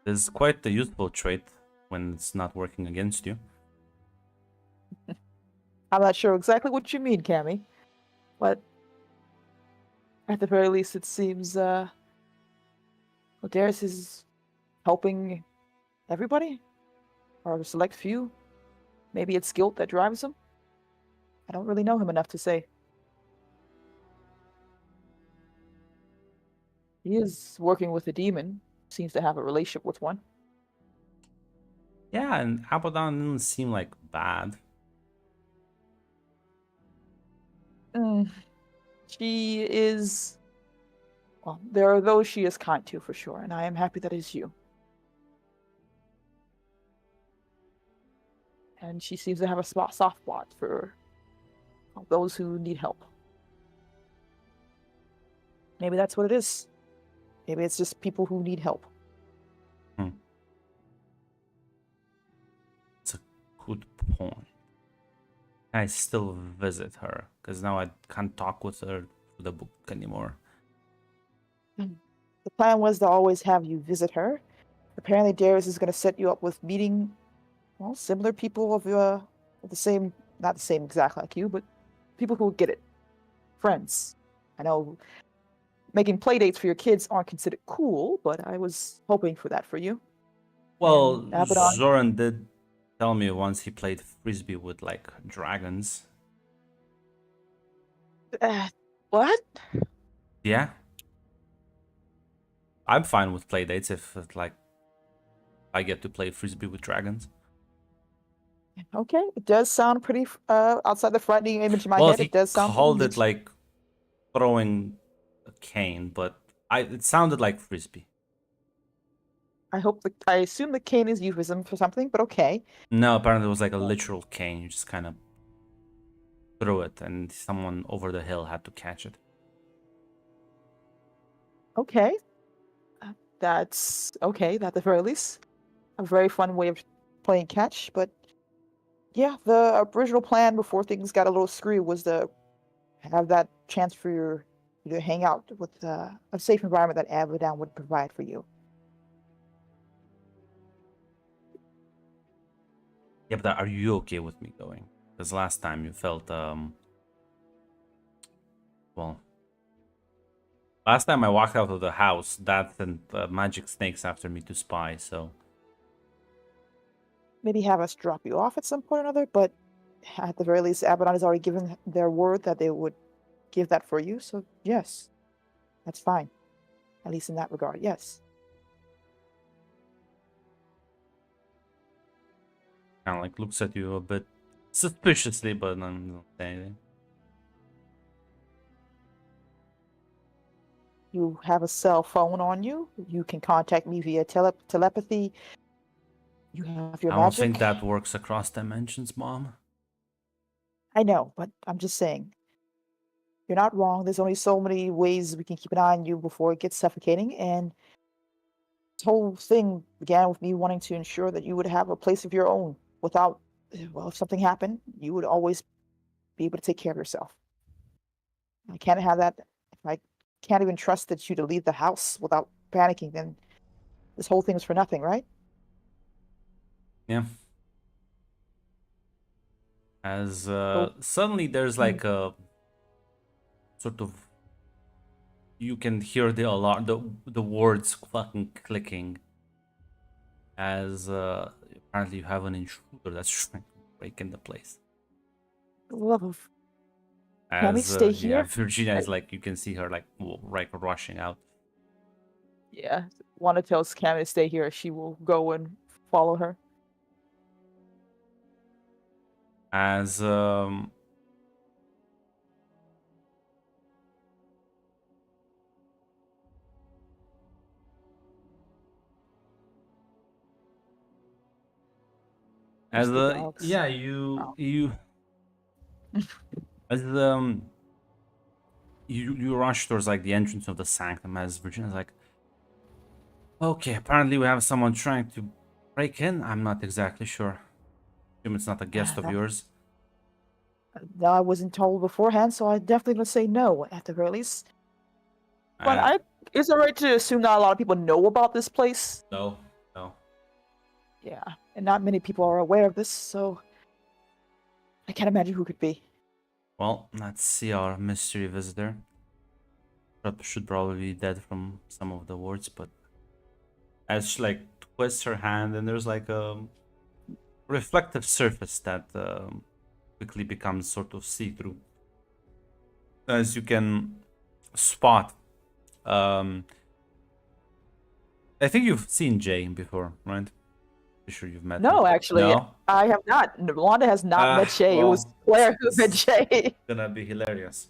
It's quite a useful trait when it's not working against you. I'm not sure exactly what you mean, Cammy. But at the very least it seems Darius is helping everybody? Or a select few? Maybe it's guilt that drives him? I don't really know him enough to say. He is working with a demon, seems to have a relationship with one. Yeah, and Abaddon didn't seem like bad. She is... Well, there are those she is kind to, for sure, and I am happy that is you. And she seems to have a soft spot for those who need help. Maybe that's what it is. Maybe it's just people who need help. It's a good point. I still visit her, because now I can't talk with her through the book anymore. The plan was to always have you visit her. Apparently Darius is going to set you up with meeting, well, similar people of the same, not the same exact like you, but people who get it. Friends. I know making play dates for your kids aren't considered cool, but I was hoping for that for you. Well, And Abaddon... Zoran did tell me once he played frisbee with like dragons. What? Yeah. I'm fine with play dates if like I get to play frisbee with dragons. Okay, it does sound pretty outside the frightening image in my Well, head. he It does sound called pretty it like throwing a cane, but it sounded like frisbee. I assume the cane is euphemism for something, but okay. No, apparently it was like a literal cane. You just kind of threw it, and someone over the hill had to catch it. Okay. That's okay, at the very least. A very fun way of playing catch, but yeah, the original plan before things got a little screwy was to have that chance for you to hang out with a safe environment that Abaddon would provide for you. Yeah, but are you okay with me going? Because last time you felt, well, last time I walked out of the house, Dad sent magic snakes after me to spy, so... Maybe have us drop you off at some point or another, but at the very least, Abaddon has already given their word that they would give that for you, so yes, that's fine. At least in that regard, yes. Kind of like looks at you a bit suspiciously, but I'm not saying anything. You have a cell phone on you. You can contact me via telepathy. You have your I don't magic. think that works across dimensions, Mom. I know, but I'm just saying. You're not wrong. There's only so many ways we can keep an eye on you before it gets suffocating, and this whole thing began with me wanting to ensure that you would have a place of your own without, well, if something happened, you would always be able to take care of yourself. I can't have that if I can't even trust that you to leave the house without panicking, then this whole thing was for nothing, right? Yeah. As So, suddenly there's like a sort of, you can hear the alarm, the words fucking clicking, as apparently you have an intruder that's trying to break in the place. for the love of, As can we stay yeah, here? Virginia is like, you can see her like rushing out. Yeah, Wanda tells Cammy to stay here. She will go and follow her. As There's as the dogs. yeah, you Oh. you as you rush towards like the entrance of the sanctum, as Virginia's like, okay, apparently we have someone trying to break in. I'm not exactly sure. Assume it's not a guest of That- yours. I wasn't told beforehand, so I'm definitely gonna say no at the very least. But is it right to assume not a lot of people know about this place? No, no. Yeah, and not many people are aware of this, so I can't imagine who could be. Well, let's see our mystery visitor. Should probably be dead from some of the words, but as she like twists her hand, and there's like a reflective surface that quickly becomes sort of see-through, as you can spot. I think you've seen Jay before, right? Pretty sure you've met No, him. actually, No? I have not. Wanda has not met Shay. It was Well, Claire who met Shay. Gonna be hilarious.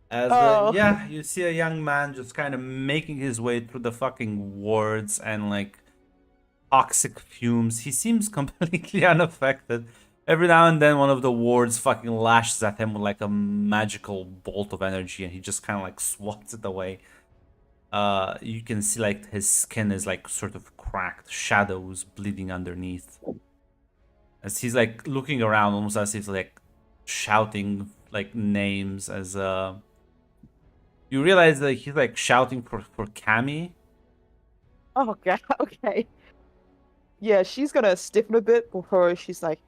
As Oh. yeah, you see a young man just kind of making his way through the fucking wards and like toxic fumes. He seems completely unaffected. Every now and then one of the wards fucking lashes at him with like a magical bolt of energy, and he just kind of like swats it away. You can see like his skin is like sort of cracked, shadows bleeding underneath. As he's like looking around, almost as if like shouting like names. As you realize that he's like shouting for Cammy. Oh god. Okay. Yeah, she's gonna stiffen a bit before she's like,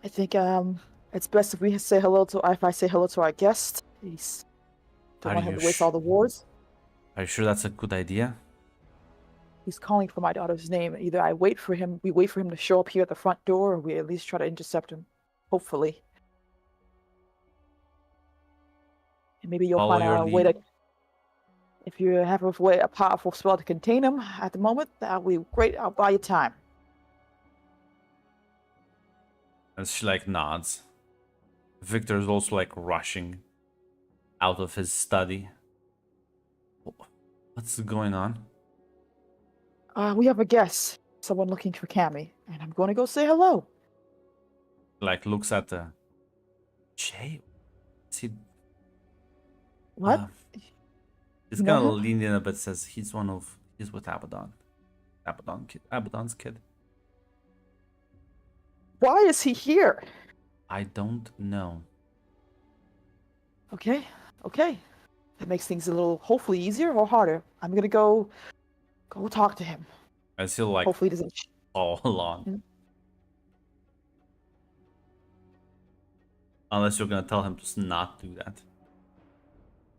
I think it's best if we say hello to if I say hello to our guest. Please. Don't Are want him you to waste all the wards. Are you sure that's a good idea? He's calling for my daughter's name. Either we wait for him to show up here at the front door, or we at least try to intercept him. Hopefully. And maybe you'll Follow find your out a way to. lead. If you have a powerful spell to contain him at the moment, that would be great. I'll buy you time. As she like nods. Victor is also like rushing out of his study. What's going on? We have a guest. Someone looking for Cammy, and I'm going to go say hello. Like looks at the Jay. He, What? he's You know gonna him? lean in a bit. Says he's with Abaddon. Abaddon's kid. Why is he here? I don't know. Okay. That makes things a little, hopefully, easier or harder. I'm gonna go talk to him. As he'll like Hopefully, he doesn't. follow along. Mm. Unless you're gonna tell him to not do that.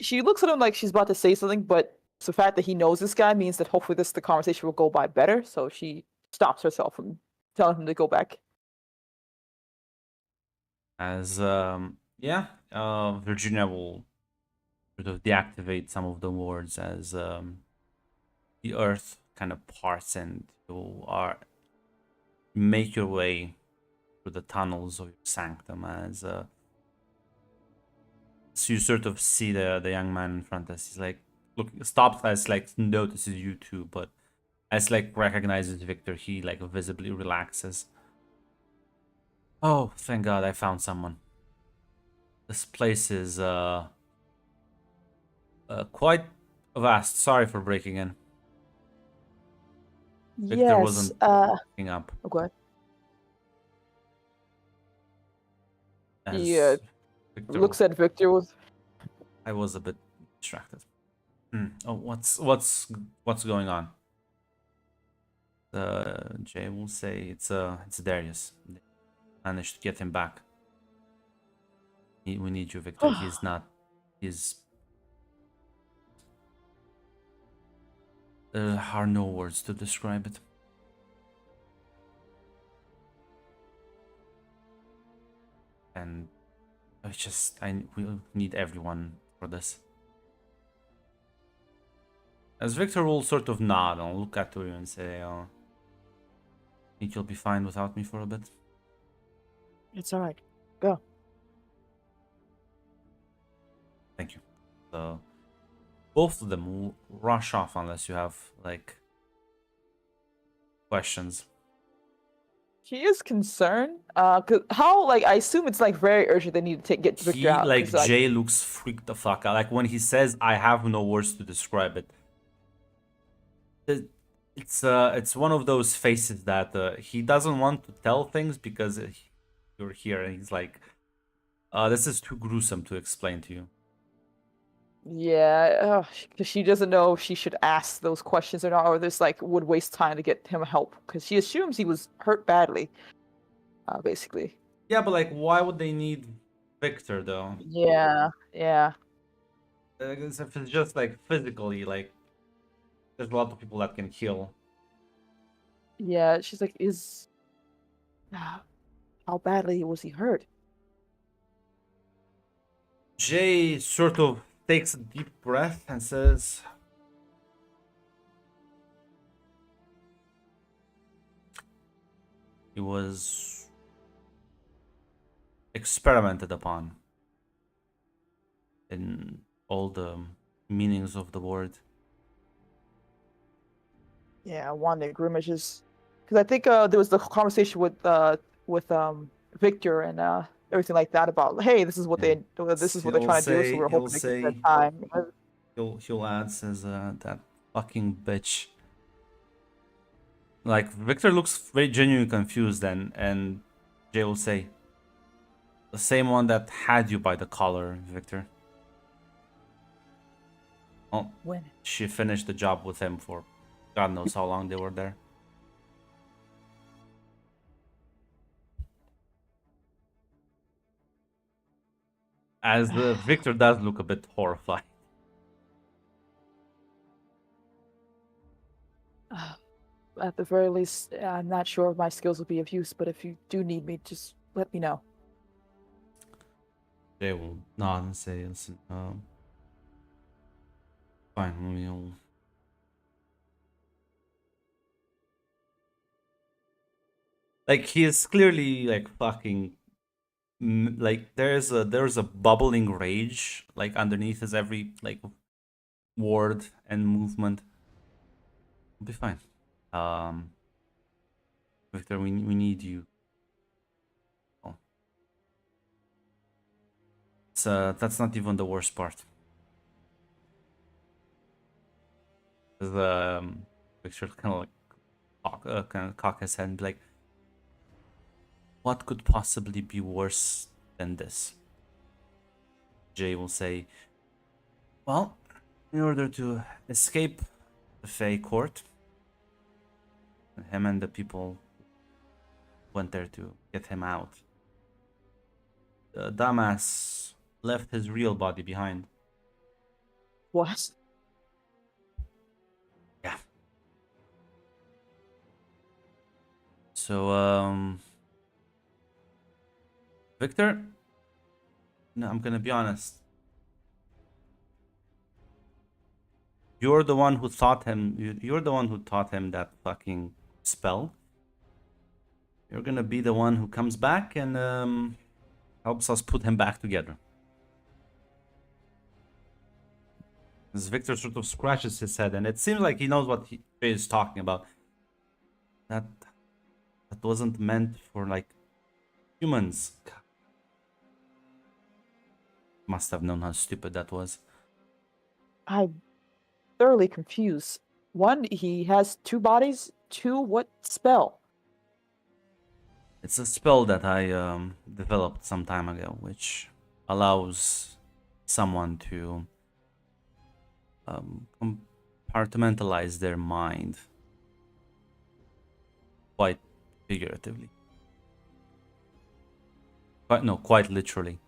She looks at him like she's about to say something, but the fact that he knows this guy means that hopefully the conversation will go by better. So she stops herself from telling him to go back. As Virginia will sort of deactivate some of the wards as the earth kind of parts, and you are make your way through the tunnels of your sanctum. As so you sort of see the young man in front of us. He's like stops as like notices you too, but as like recognizes Victor, he like visibly relaxes. Oh, thank God, I found someone. This place is quite vast. Sorry for breaking in. Victor Yes. wasn't picking up. Okay. As Yeah. Victor, Looks at Victor with. I was a bit distracted. Oh, what's going on? Jay will say it's Darius. They managed to get him back. We need you, Victor. He's not. He's. There are no words to describe it. And we need everyone for this. As Victor will sort of nod and look at you and say, "I think you'll be fine without me for a bit." It's all right. Go. Thank you. So both of them will rush off unless you have like questions. She is concerned. Cause how like I assume it's like very urgent. They need to get Victor out. Like 'cause, Jay looks freaked the fuck out. Like when he says, "I have no words to describe it." It's one of those faces that he doesn't want to tell things because you're here, and he's like, "This is too gruesome to explain to you." Yeah, 'cause she doesn't know if she should ask those questions or not, or this like would waste time to get him help because she assumes he was hurt badly. Basically. Yeah, but like, why would they need Victor though? Yeah, yeah. If it's just like physically, like, there's a lot of people that can heal. Yeah, she's like, is how badly was he hurt? Jay sort of takes a deep breath and says, "He was experimented upon in all the meanings of the word." Yeah, one of the Grimmages, because I think there was the conversation with Victor and everything like that about, hey, this is what they're trying to do, so we're hoping to get that time. He'll add, says, "That fucking bitch." Like, Victor looks very genuinely confused, and Jay will say, "The same one that had you by the collar, Victor." Oh, When? she finished the job with him for God knows how long they were there. As Victor does look a bit horrified. At the very least, I'm not sure if my skills will be of use, but if you do need me, just let me know. They will nod and say, "Listen, fine, we'll..." Like, he is clearly like fucking, like there's a bubbling rage like underneath his every like word and movement. We'll be fine. Victor, we need you. Oh. That's not even the worst part. Victor kind of cock his head and be like, "What could possibly be worse than this?" Jay will say, "Well, in order to escape the Fey court, him and the people went there to get him out. The dumbass left his real body behind." What? Yeah. So, Victor, no, I'm gonna be honest. You're the one who taught him. You're the one who taught him that fucking spell. You're gonna be the one who comes back and helps us put him back together. As Victor sort of scratches his head, and it seems like he knows what he is talking about. That wasn't meant for like humans. Must have known how stupid that was. I'm thoroughly confused. One, he has two bodies. Two, what spell? It's a spell that I developed some time ago, which allows someone to compartmentalize their mind quite figuratively. Quite literally.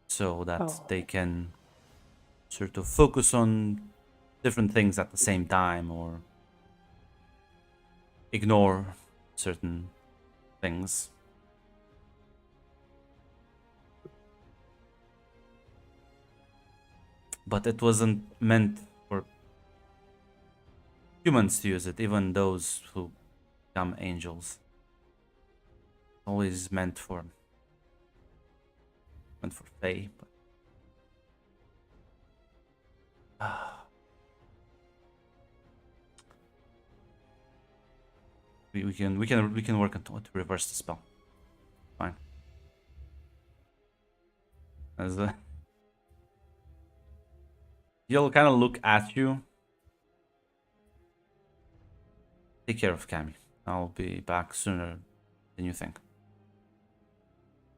So that Oh. they can sort of focus on different things at the same time or ignore certain things. But it wasn't meant for humans to use it, even those who become angels. Always meant for Fae. But we can work on to reverse the spell. Fine. As he'll kind of look at you. Take care of Cammy. I'll be back sooner than you think.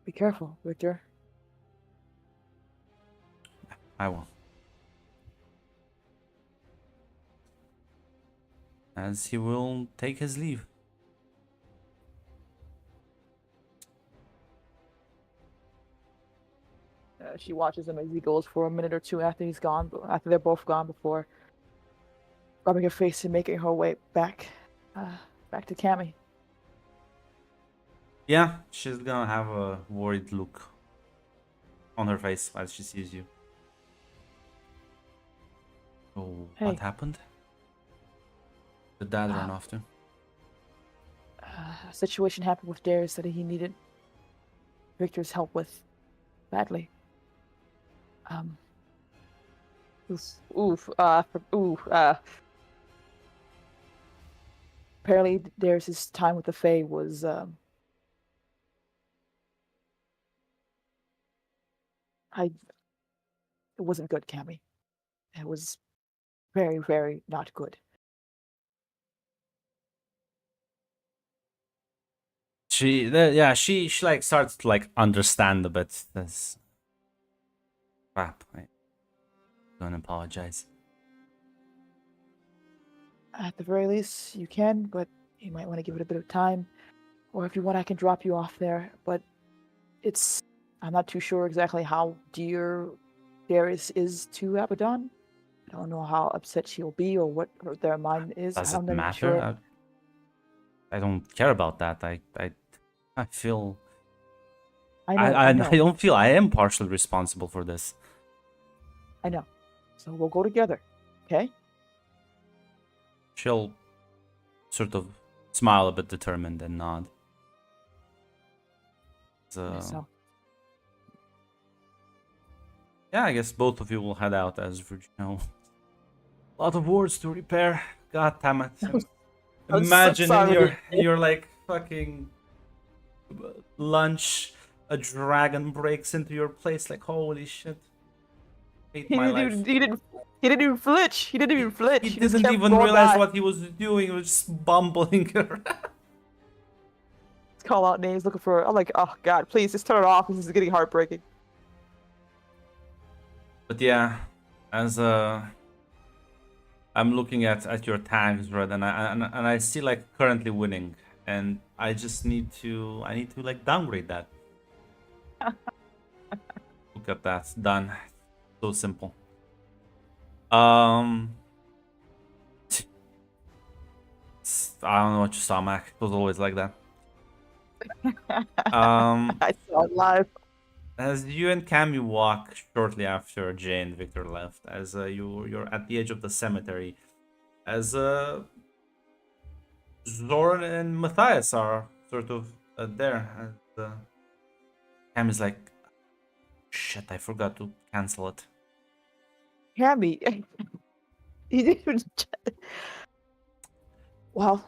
Be careful, Victor. I will. As he will take his leave. She watches him as he goes for a minute or two after he's gone, after they're both gone, before rubbing her face and making her way back to Cammy. Yeah, she's gonna have a worried look on her face as she sees you. Oh, Hey. what happened? Did Dad run off too? A situation happened with Darius that he needed Victor's help with badly. Apparently Darius's time with the Fae was it wasn't good, Cammy. It was very, very not good. She like starts to like understand a bit this crap. I don't apologize. At the very least, you can, but you might want to give it a bit of time. Or if you want, I can drop you off there. But I'm not too sure exactly how dear Darius is to Abaddon. I don't know how upset she'll be or what their mind is. Does it I'm not matter? sure. I don't care about that. I feel I know. I don't feel I am partially responsible for this. I know. So we'll go together, okay? She'll sort of smile a bit determined and nod. So Yeah, I guess both of you will head out as Virginia. A lot of words to repair. God damn it. I'm so Imagine sorry. in your like fucking lunch, a dragon breaks into your place. Like, holy shit. Hate my life. he didn't even flinch. He didn't even flinch. He just didn't kept even going realize by. what he was doing. He was just bumbling around. Call out names looking for. I'm like, oh god, please just turn it off. This is getting heartbreaking. But yeah, as I'm looking at your tags, Red, and I see like currently winning, and I just need to like downgrade that. Look at that, done. So simple. I don't know what you saw, Mac. It was always like that. I saw it live. As you and Cammy walk shortly after Jay and Victor left, as you're at the edge of the cemetery, as Zoran and Matthias are sort of there, and Cammy's like, shit, I forgot to cancel it. Cammy. He didn't. Well,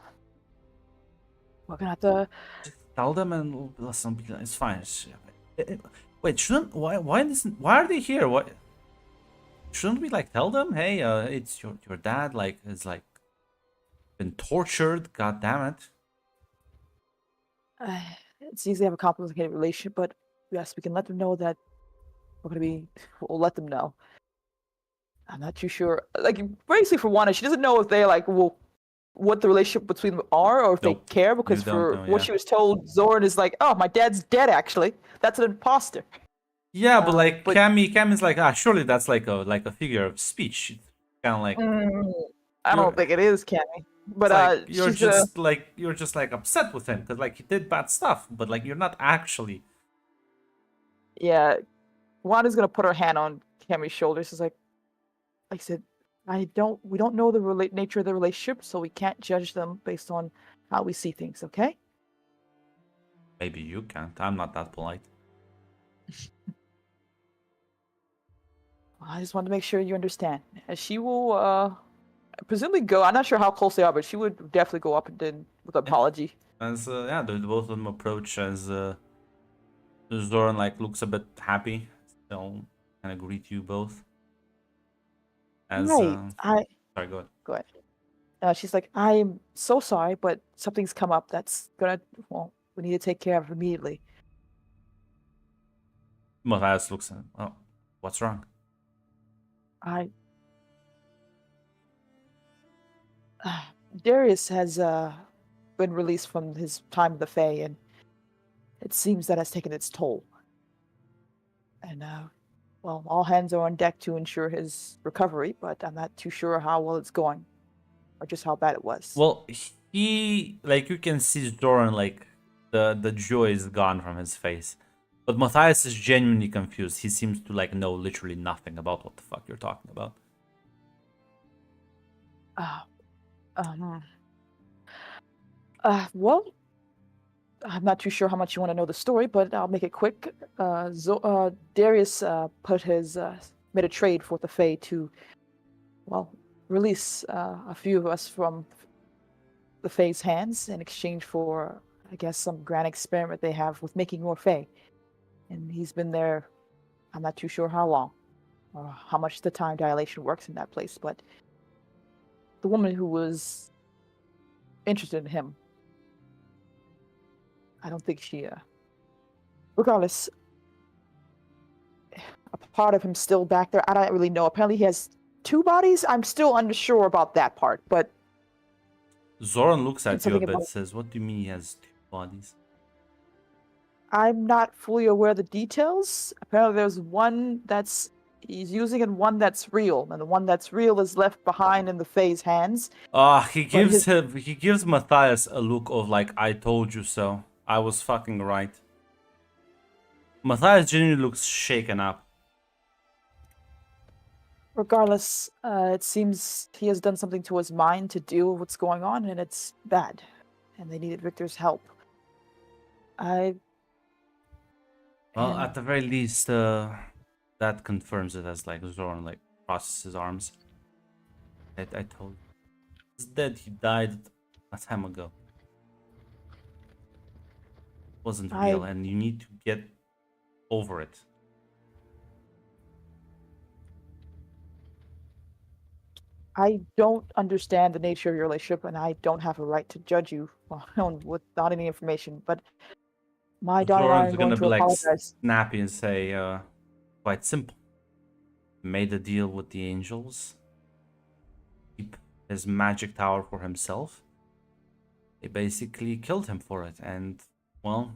we're gonna have to. Just tell them and listen. It's fine. Wait, why are they here? Why shouldn't we like tell them? Hey, it's your dad. Like is like been tortured. God damn it. It's easy to have a complicated relationship, but yes, we can let them know that we're gonna be. We'll let them know. I'm not too sure. Like basically for Wanda, she doesn't know if they like what the relationship between them are or if Nope. they care because You don't for know, what yeah. she was told, Zoran is like, oh, my dad's dead actually. That's an imposter. Yeah, but like but Cammy's like, surely that's like a figure of speech. It's kind of like I you're, don't think it is Cammy. But it's like she's you're just like upset with him because like he did bad stuff, but like you're not actually. yeah. Wanda's gonna put her hand on Cammy's shoulder. She's like I said, we don't know the nature of the relationship, so we can't judge them based on how we see things. Okay? Maybe you can't. I'm not that polite. I just wanted to make sure you understand. She will presumably go. I'm not sure how close they are, but she would definitely go up and then with an apology. As yeah, the both of them approach as Zoran like looks a bit happy. They'll kind of greet you both. As Right. sorry, go ahead. Go ahead. She's like, I'm so sorry, but something's come up that's gonna. Well, we need to take care of it immediately. Matthias looks at him. Oh, what's wrong? I. Darius has been released from his time in the Fae, and it seems that has taken its toll. And well, all hands are on deck to ensure his recovery, but I'm not too sure how well it's going, or just how bad it was. Well, he like you can see Zoran like the joy is gone from his face, but Matthias is genuinely confused. He seems to like know literally nothing about what the fuck you're talking about. Well, I'm not too sure how much you want to know the story, but I'll make it quick. Darius made a trade for the Fae to, well, release a few of us from the Fae's hands in exchange for, I guess, some grand experiment they have with making more Fae. And he's been there, I'm not too sure how long, or how much the time dilation works in that place, but the woman who was interested in him, I don't think she, regardless, a part of him still back there. I don't really know. Apparently he has 2 bodies. I'm still unsure about that part, but Zoran looks at you a something bit, about- says, "What do you mean he has 2 bodies?" I'm not fully aware of the details. Apparently there's one that's he's using and one that's real, and the one that's real is left behind in the Fae's hands. He gives Matthias a look of like, "I told you so. I was fucking right." Matthias genuinely looks shaken up. Regardless, it seems he has done something to his mind to deal with what's going on, and it's bad. And they needed Victor's help. Well, And- at the very least, that confirms it as like Zoran like crosses his arms. I told you. He's dead. He died a time ago. It wasn't real, and you need to get over it. I don't understand the nature of your relationship, and I don't have a right to judge you without any information. But my daughter and I Zoran's are going gonna to be like apologize. snappy and say, quite simple. Made a deal with the angels. Keep his magic tower for himself. They basically killed him for it, and well,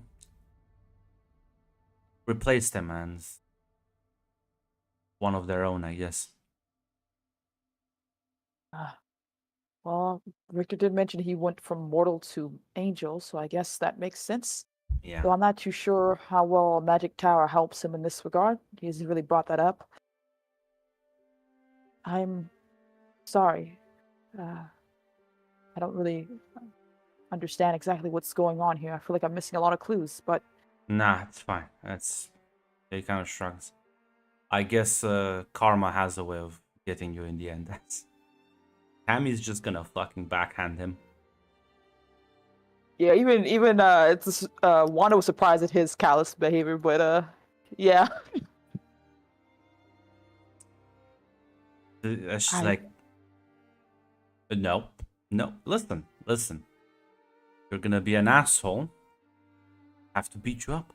replaced him as one of their own, I guess. Well, Victor did mention he went from mortal to angel, so I guess that makes sense. Yeah. Though I'm not too sure how well a magic tower helps him in this regard. He hasn't really brought that up. I'm sorry. I don't really understand exactly what's going on here. I feel like I'm missing a lot of clues, but Nah, it's fine. He kind of shrugs. I guess karma has a way of getting you in the end. Tammy's just gonna fucking backhand him. yeah, even it's Wanda was surprised at his callous behavior, but yeah. She's I- like, no, listen. You're gonna be an asshole. Have to beat you up.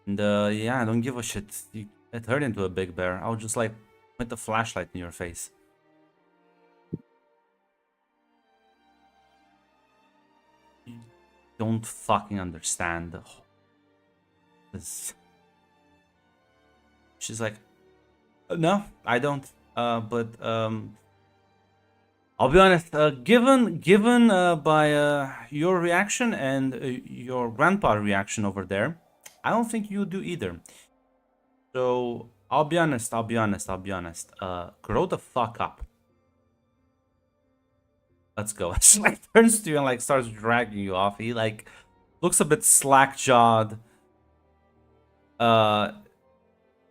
And yeah, I don't give a shit. It turned into a big bear. I'll just like With the flashlight in your face. You don't fucking understand. This. She's like, no, I don't. But I'll be honest. Given by your reaction and your grandpa reaction over there, I don't think you do either. So I'll be honest. Grow the fuck up. Let's go. She like turns to you and like starts dragging you off. He like looks a bit slack-jawed.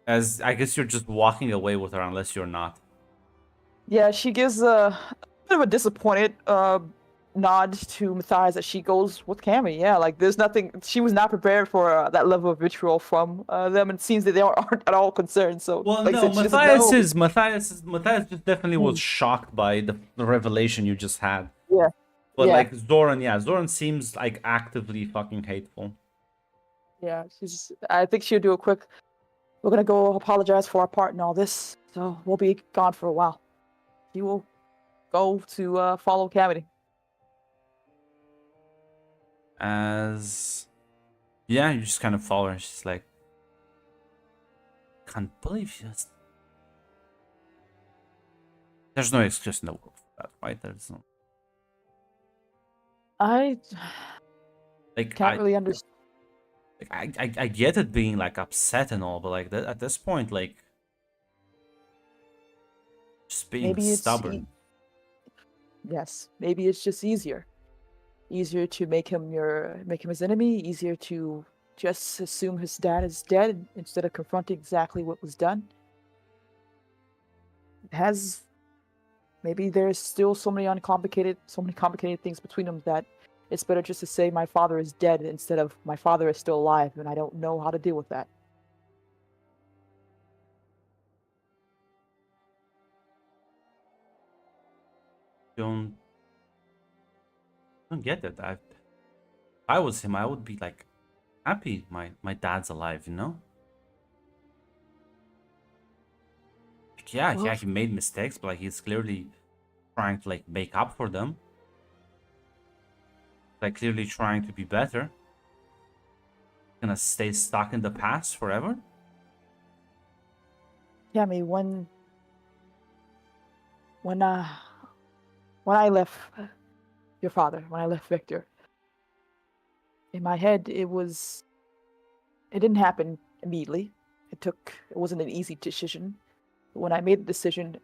As I guess you're just walking away with her unless you're not. Yeah, she gives a bit of a disappointed nod to Matthias as she goes with Cammy. Yeah, like there's nothing. She was not prepared for that level of vitriol from them, and it seems that they aren't at all concerned. So, Well, like I no, said, she doesn't know. Matthias just definitely was shocked by the revelation you just had. Yeah. But Yeah. like Zoran seems like actively fucking hateful. Yeah, I think she'll do a quick. We're gonna go apologize for our part in all this, so we'll be gone for a while. She will go to follow Cammy. Yeah, you just kind of follow her. She's like, can't believe you just. There's no excuse in the world for that, right? There's no. I Like can't really understand. Like, I get it being like upset and all, but like at this point, like just being Maybe it's stubborn. Yes, maybe it's just easier to make him his enemy. Easier to just assume his dad is dead instead of confronting exactly what was done. Maybe there's still so many complicated things between them that it's better just to say my father is dead instead of my father is still alive, and I don't know how to deal with that. Don't get it. If I was him, I would be like happy my dad's alive, you know? Like, yeah, he made mistakes, but like he's clearly trying to like make up for them. Like clearly trying to be better. Gonna stay stuck in the past forever? Yeah, I mean, when I left your father, when I left Victor, in my head it didn't happen immediately. It wasn't an easy decision. But when I made the decision,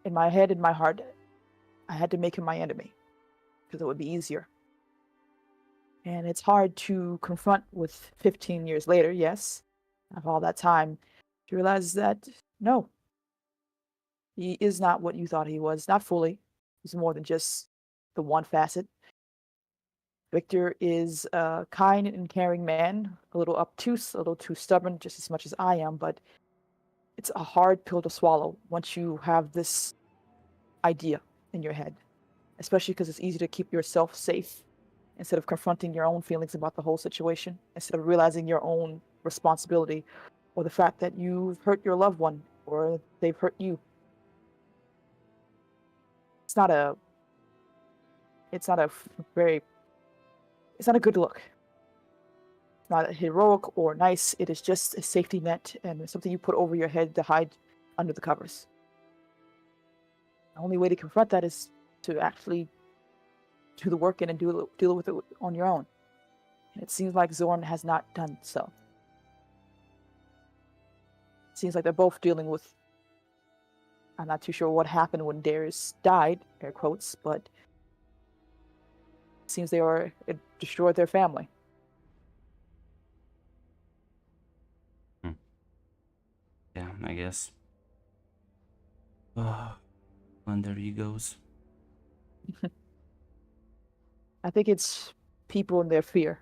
in my head, in my heart, I had to make him my enemy because it would be easier. And it's hard to confront with 15 years later, yes, of all that time, to realize that no, he is not what you thought he was, not fully. He's more than just the one facet. Victor is a kind and caring man, a little obtuse, a little too stubborn, just as much as I am, but it's a hard pill to swallow once you have this idea in your head, especially because it's easy to keep yourself safe instead of confronting your own feelings about the whole situation, instead of realizing your own responsibility or the fact that you've hurt your loved one or they've hurt you. It's not a good look. It's not heroic or nice. It is just a safety net and something you put over your head to hide under the covers. The only way to confront that is to actually do the work and deal with it on your own. And it seems like Zoran has not done so. It seems like they're both dealing with. I'm not too sure what happened when Darius died, air quotes, but it seems it destroyed their family. Yeah, I guess. Oh, and there he goes. I think it's people and their fear.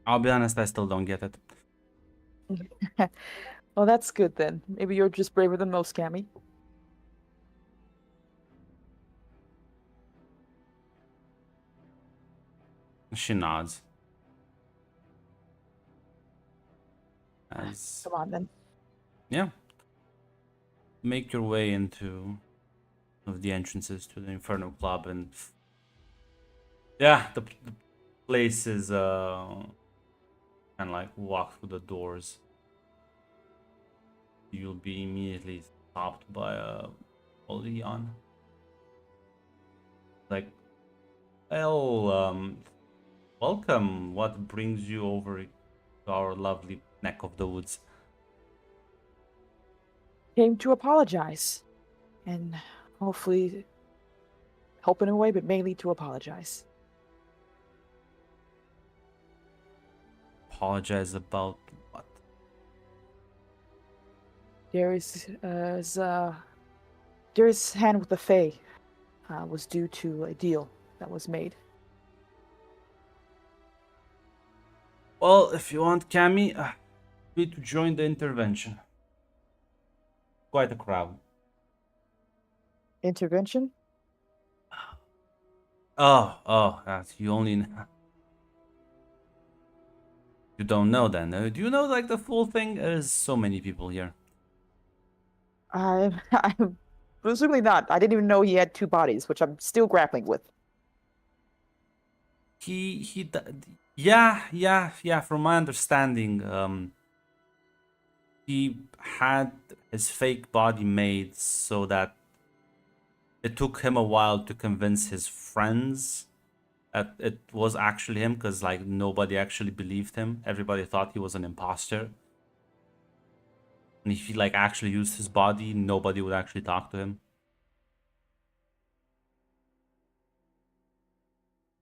I'll be honest, I still don't get it. Well, that's good then. Maybe you're just braver than most, Cammy. She nods. As Come on then. yeah, make your way into one of the entrances to the Inferno Club, and yeah, the place is kind of like walk through the doors. You'll be immediately stopped by Leon. Like, well, welcome. What brings you over to our lovely neck of the woods? Came to apologize, and hopefully help in a way, but mainly to apologize. Apologize about what? Darius' hand with the Fae was due to a deal that was made. Well, if you want, Cammy, free to join the intervention. Quite a crowd. Intervention? Oh, that's you only. You don't know then. Do you know like the full thing? There's so many people here. I'm presumably not. I didn't even know he had two bodies, which I'm still grappling with. Yeah. From my understanding, he had his fake body made so that it took him a while to convince his friends that it was actually him, because like nobody actually believed him. Everybody thought he was an imposter. And if he like actually used his body, nobody would actually talk to him.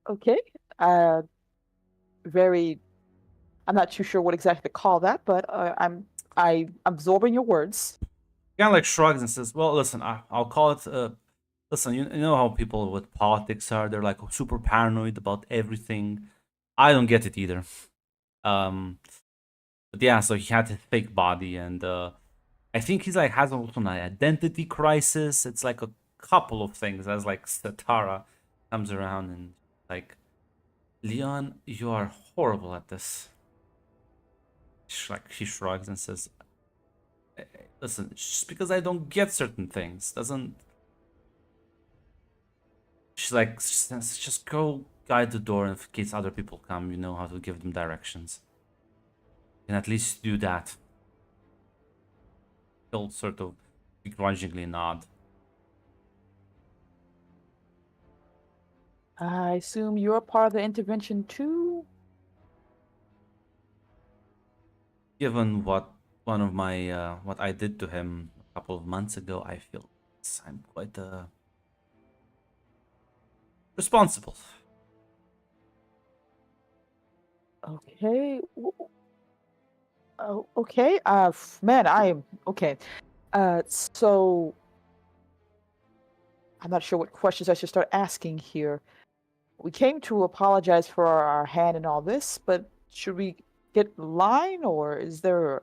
Okay. I'm not too sure what exactly to call that, but I'm absorbing your words. Kind of like shrugs and says, "Well, listen, I'll call it. Listen, you know how people with politics are. They're like super paranoid about everything. I don't get it either. But yeah, so he had his fake body, and I think he's like has also an identity crisis. It's like a couple of things as like Satara comes around and like, Leon, you are horrible at this. She shrugs and says, listen, just because I don't get certain things doesn't. She's like, just go guide the door, and in case other people come, you know how to give them directions. You can at least do that. He'll sort of begrudgingly nod. I assume you're part of the intervention too? Given what one of my what I did to him a couple of months ago, I feel I'm quite responsible. Okay. Oh, okay. Man, I am okay. So I'm not sure what questions I should start asking here. We came to apologize for our hand and all this, but should we get in line, or is there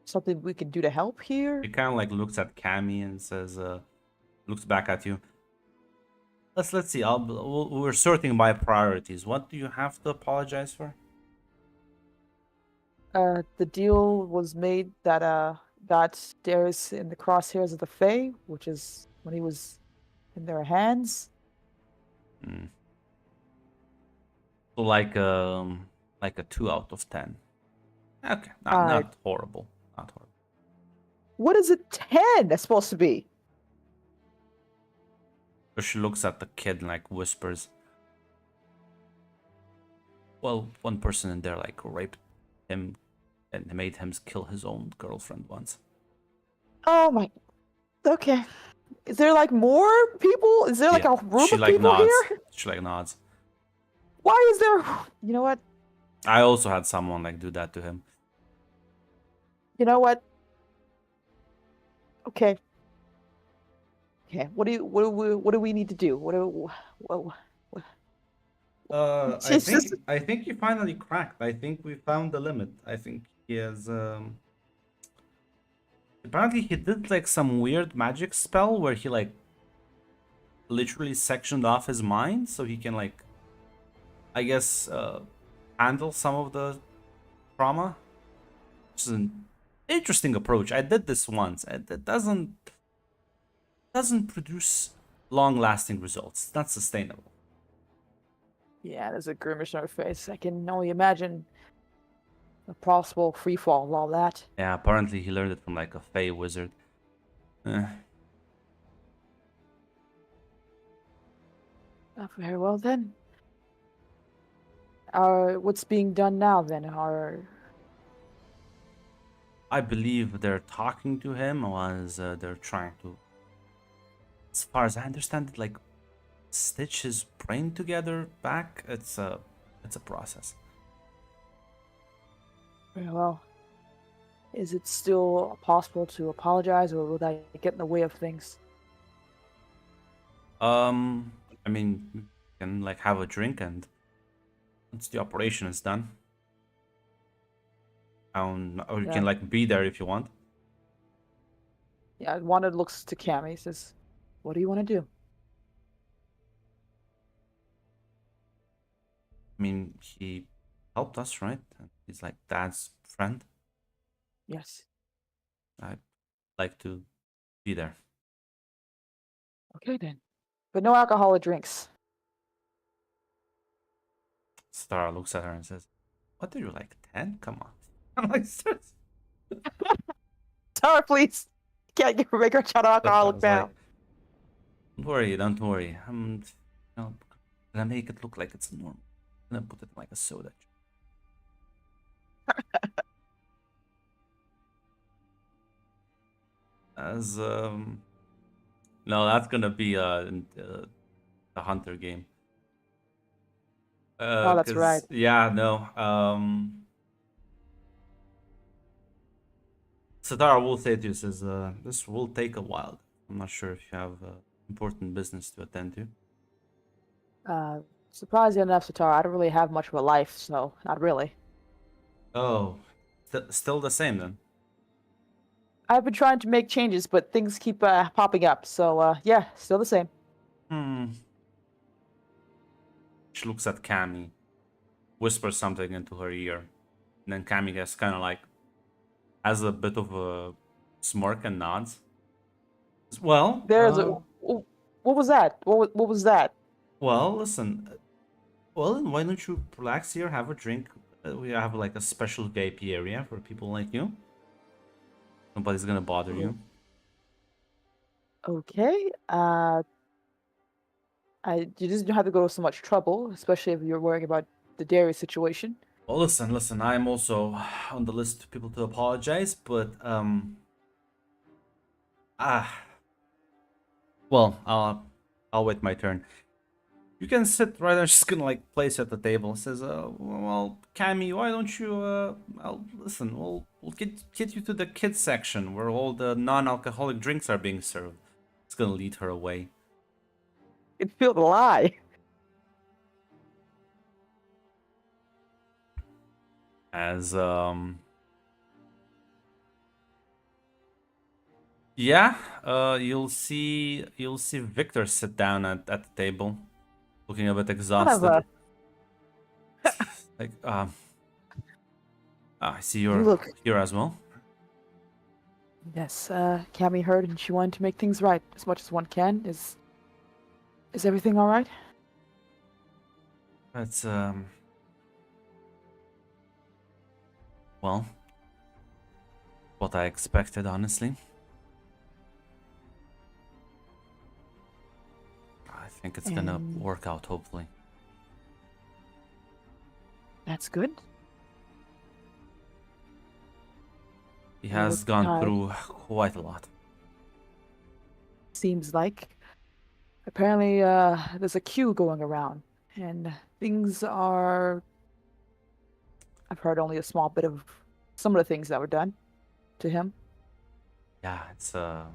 something we can do to help here? He kind of like looks at Cammy and says, looks back at you. Let's see. We're sorting by priorities. What do you have to apologize for? The deal was made that got Darius in the crosshairs of the Fae, which is when he was in their hands. So like a 2 out of 10. Okay, not horrible. Not horrible. What is a 10 that's supposed to be? So she looks at the kid and like whispers. Well, one person in there like raped him and made him kill his own girlfriend once. Oh my. Okay. Is there like more people? Is there like a group of people here? She like nods. Why is there? You know what? I also had someone like do that to him. You know what? Okay. Okay. What do we need to do? I think you finally cracked. I think we found the limit. I think he has apparently he did like some weird magic spell where he like literally sectioned off his mind so he can like I guess, handle some of the trauma. Which is an interesting approach. I did this once, and it doesn't produce long-lasting results. It's not sustainable. Yeah, there's a grimace on her face. I can only imagine the possible free fall of all that. Yeah, apparently he learned it from like a Fey wizard. Eh. Very well then. What's being done now then? I believe they're talking to him as they're trying to, as far as I understand it, like stitch his brain together back. It's a process. Very well. Is it still possible to apologize, or will that get in the way of things? I mean, you can like have a drink and once the operation is done. Or you Yeah. can like be there if you want. Yeah, Wanda looks to Cammy, says, "What do you want to do?" I mean, he helped us, right? And he's like Dad's friend. Yes. I'd like to be there. Okay then. But no alcoholic drinks. Star looks at her and says, "What are you like 10? Come on." I'm like, Tara, please. Can't make her shut alcoholic like, now. don't worry. I'm gonna make it look like it's normal. I'm gonna put it in like a soda. As no, that's gonna be a hunter game. Oh, that's right. Yeah, no. Satara will say to you, says, this will take a while. I'm not sure if you have important business to attend to. Surprisingly enough, Satara, I don't really have much of a life, so not really. Oh, still the same then. I've been trying to make changes, but things keep popping up. So yeah, still the same. She looks at Cammy, whispers something into her ear, and then Cammy gets kind of like has a bit of a smirk and nods. Well, There's a. What was that? What was that? Well, listen. Well, then why don't you relax here, have a drink? We have like a special VIP area for people like you. Nobody's gonna bother you. Okay. You just don't have to go to so much trouble, especially if you're worrying about the dairy situation. Well, listen. I'm also on the list of people to apologize, but well, I'll wait my turn. You can sit right there. She's gonna like place at the table. Says, well, Cammy, why don't you? Listen. We'll get you to the kids section where all the non-alcoholic drinks are being served. It's gonna lead her away. It feels a lie. As yeah, you'll see Victor sit down at the table, looking a bit exhausted. Like I see you're here as well. Yes, Cammy heard and she wanted to make things right as much as one can. Is everything all right? That's well, what I expected, honestly. I think it's gonna work out, hopefully. That's good. He has gone through quite a lot. Seems like. Apparently, there's a queue going around, and things are... I've heard only a small bit of some of the things that were done to him. Yeah, it's I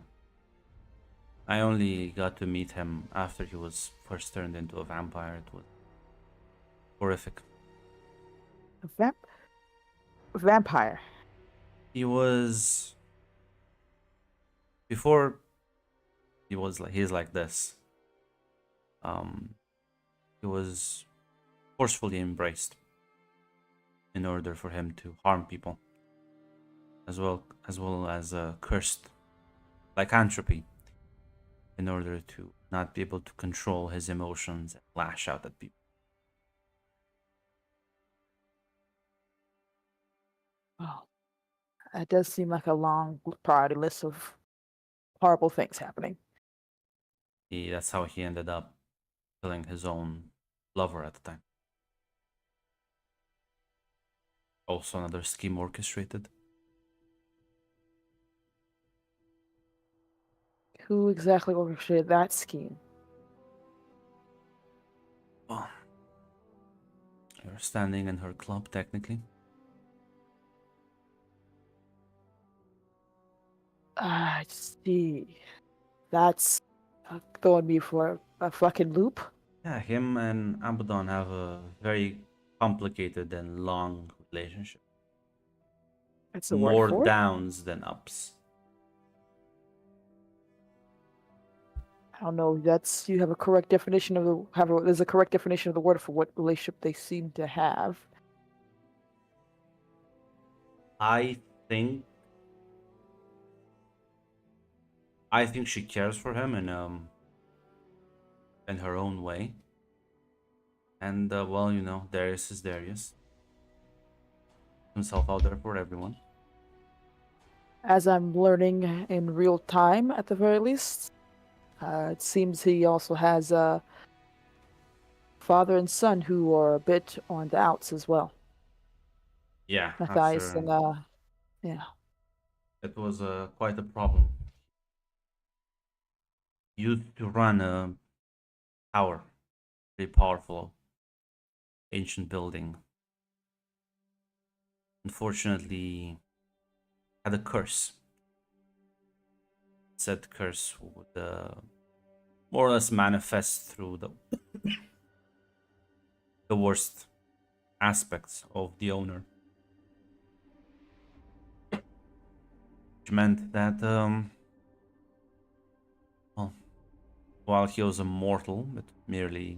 only got to meet him after he was first turned into a vampire. It was horrific. A vampire? He was... Before he's like this. He was forcefully embraced in order for him to harm people, as well as cursed lycanthropy in order to not be able to control his emotions and lash out at people. Well, it does seem like a long priority list of horrible things happening. That's how he ended up killing his own lover at the time. Also another scheme orchestrated. Who exactly orchestrated that scheme? Well, you're standing in her club, technically. I see. That's throwing me for a fucking loop. Yeah, him and Abaddon have a very complicated and long relationship. That's the word More for it. downs than ups. I don't know. That's you have a correct definition of the there's a correct definition of the word for what relationship they seem to have. I think she cares for him in her own way. And well, you know, Darius is Darius. Himself out there for everyone. As I'm learning in real time, at the very least, it seems he also has a father and son who are a bit on the outs as well. Yeah, Matthias after and yeah. it was quite a problem. Used to run a tower, very powerful, ancient building. Unfortunately, had a curse. Said curse would more or less manifest through the worst aspects of the owner, which meant that well, while he was a mortal with merely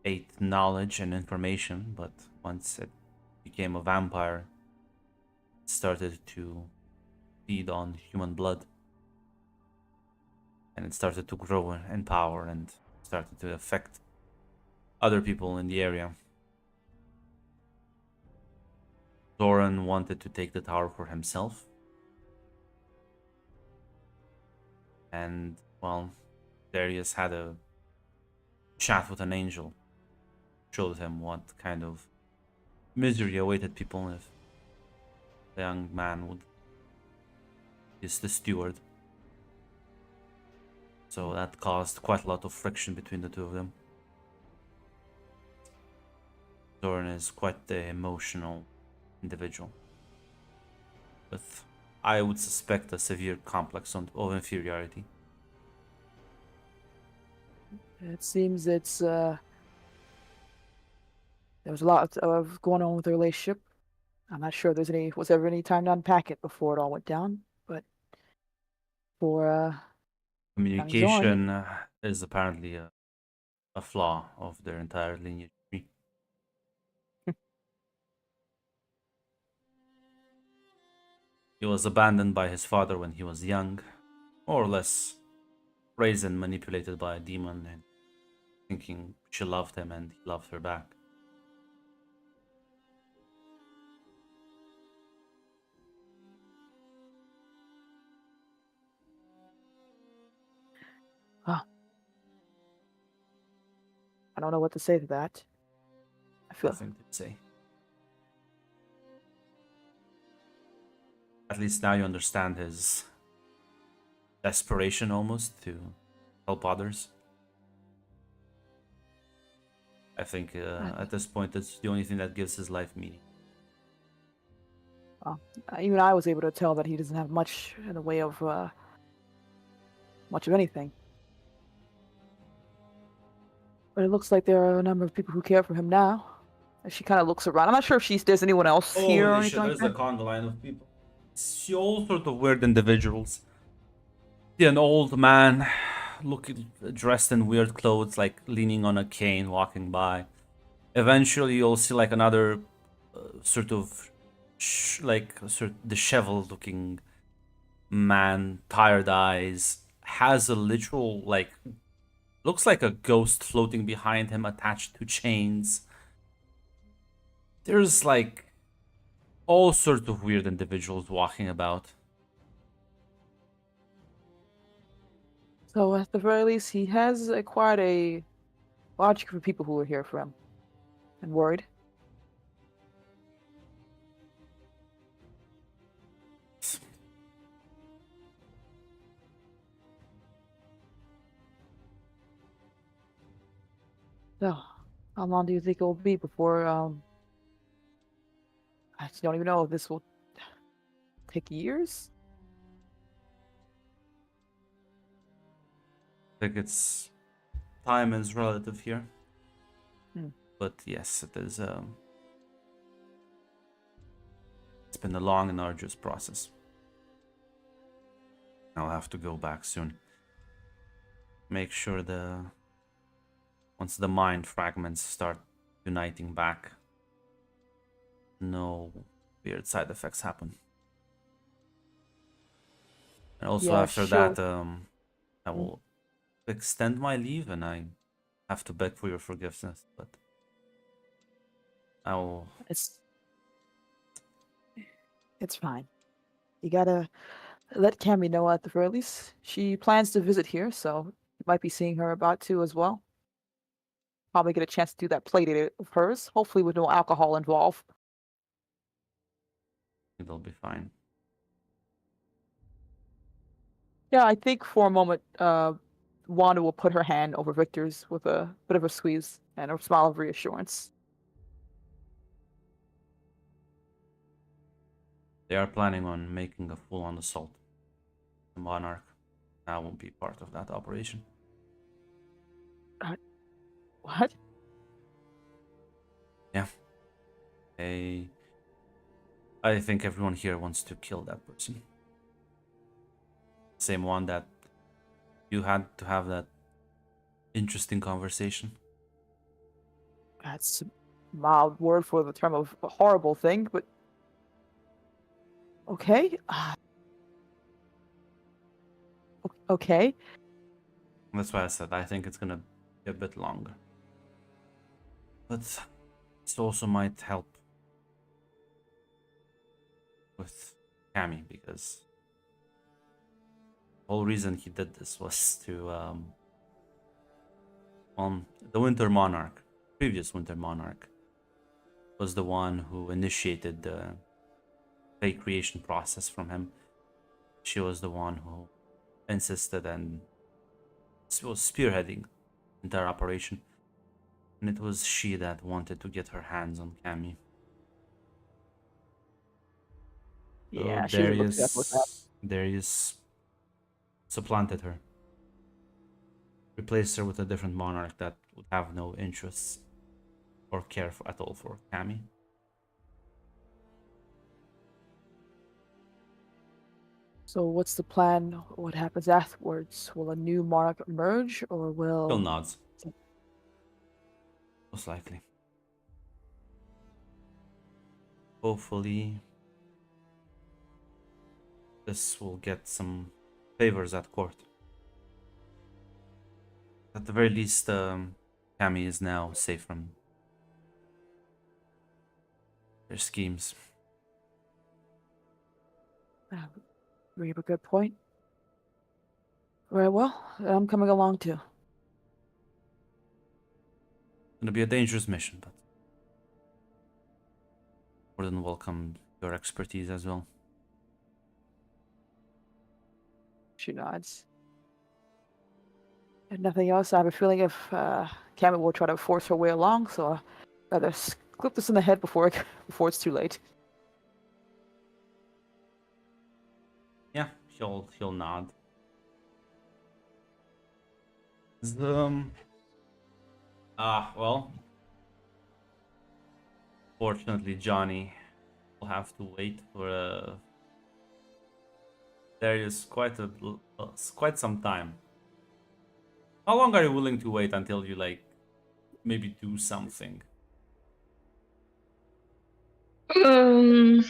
8 knowledge and information, but once it became a vampire, it started to feed on human blood, and it started to grow in power and started to affect other people in the area. Zoran wanted to take the tower for himself, and well, Darius had a chat with an angel, showed him what kind of misery awaited people if the young man would is the steward. So that caused quite a lot of friction between the two of them. Zoran is quite the emotional individual, with, I would suspect, a severe complex of inferiority. It seems it's there was a lot of going on with the relationship. I'm not sure there's was ever any time to unpack it before it all went down, but for Communication is apparently a flaw of their entire lineage tree. He was abandoned by his father when he was young, more or less raised and manipulated by a demon, and thinking she loved him and he loved her back. I don't know what to say to that. I feel Nothing to say. At least now you understand his desperation almost to help others. I think at this point it's the only thing that gives his life meaning. even I was able to tell that he doesn't have much in the way of much of anything. But it looks like there are a number of people who care for him now. As she kind of looks around. I'm not sure if there's anyone else here or Holy anything shit, like there's that. a conga line of people. See all sort of weird individuals. See an old man dressed in weird clothes, like leaning on a cane, walking by. Eventually, you'll see like another sort of disheveled-looking man, tired eyes, has a literal like looks like a ghost floating behind him, attached to chains. There's like all sorts of weird individuals walking about. So at the very least, he has acquired a large group of people who are here for him, and worried. So, how long do you think it will be before? I just don't even know if this will take years. I think it's time is relative here. Hmm. But yes, it is. It's been a long and arduous process. I'll have to go back soon. Make sure once the mind fragments start uniting back, no weird side effects happen. And also Yeah, after sure. that, I will extend my leave, and I have to beg for your forgiveness. But I will. It's fine. You gotta let Cammy know at the very least. She plans to visit here, so you might be seeing her about too as well. Probably get a chance to do that play date of hers, hopefully with no alcohol involved. It'll be fine. Yeah, I think for a moment, Wanda will put her hand over Victor's with a bit of a squeeze and a smile of reassurance. They are planning on making a full-on assault. The Monarch. I won't be part of that operation. What? Yeah. I think everyone here wants to kill that person. Same one that you had to have that interesting conversation. That's a mild word for the term of a horrible thing, but okay. Okay. That's why I said I think it's gonna be a bit longer. But it also might help with Cammy, because the whole reason he did this was to the Winter Monarch, previous Winter Monarch, was the one who initiated the fake creation process from him. She was the one who insisted and was spearheading the entire operation. And it was she that wanted to get her hands on Cammy. Yeah, So she doesn't look too happy with that. Darius supplanted her, replaced her with a different monarch that would have no interests or care at all for Cammy. So what's the plan? What happens afterwards? Will a new monarch emerge, or will... Still nods. Most likely. Hopefully, this will get some favors at court. At the very least, Cammy is now safe from their schemes. You have a good point. Very well, I'm coming along too. It's gonna be a dangerous mission, but more than welcome your expertise as well. She nods. And nothing else. I have a feeling if Cammy will try to force her way along, so I'd rather clip this in the head before it's too late. Yeah, he'll nod. Well, fortunately, Johnny will have to wait for there is quite some time. How long are you willing to wait until you like maybe do something? Um,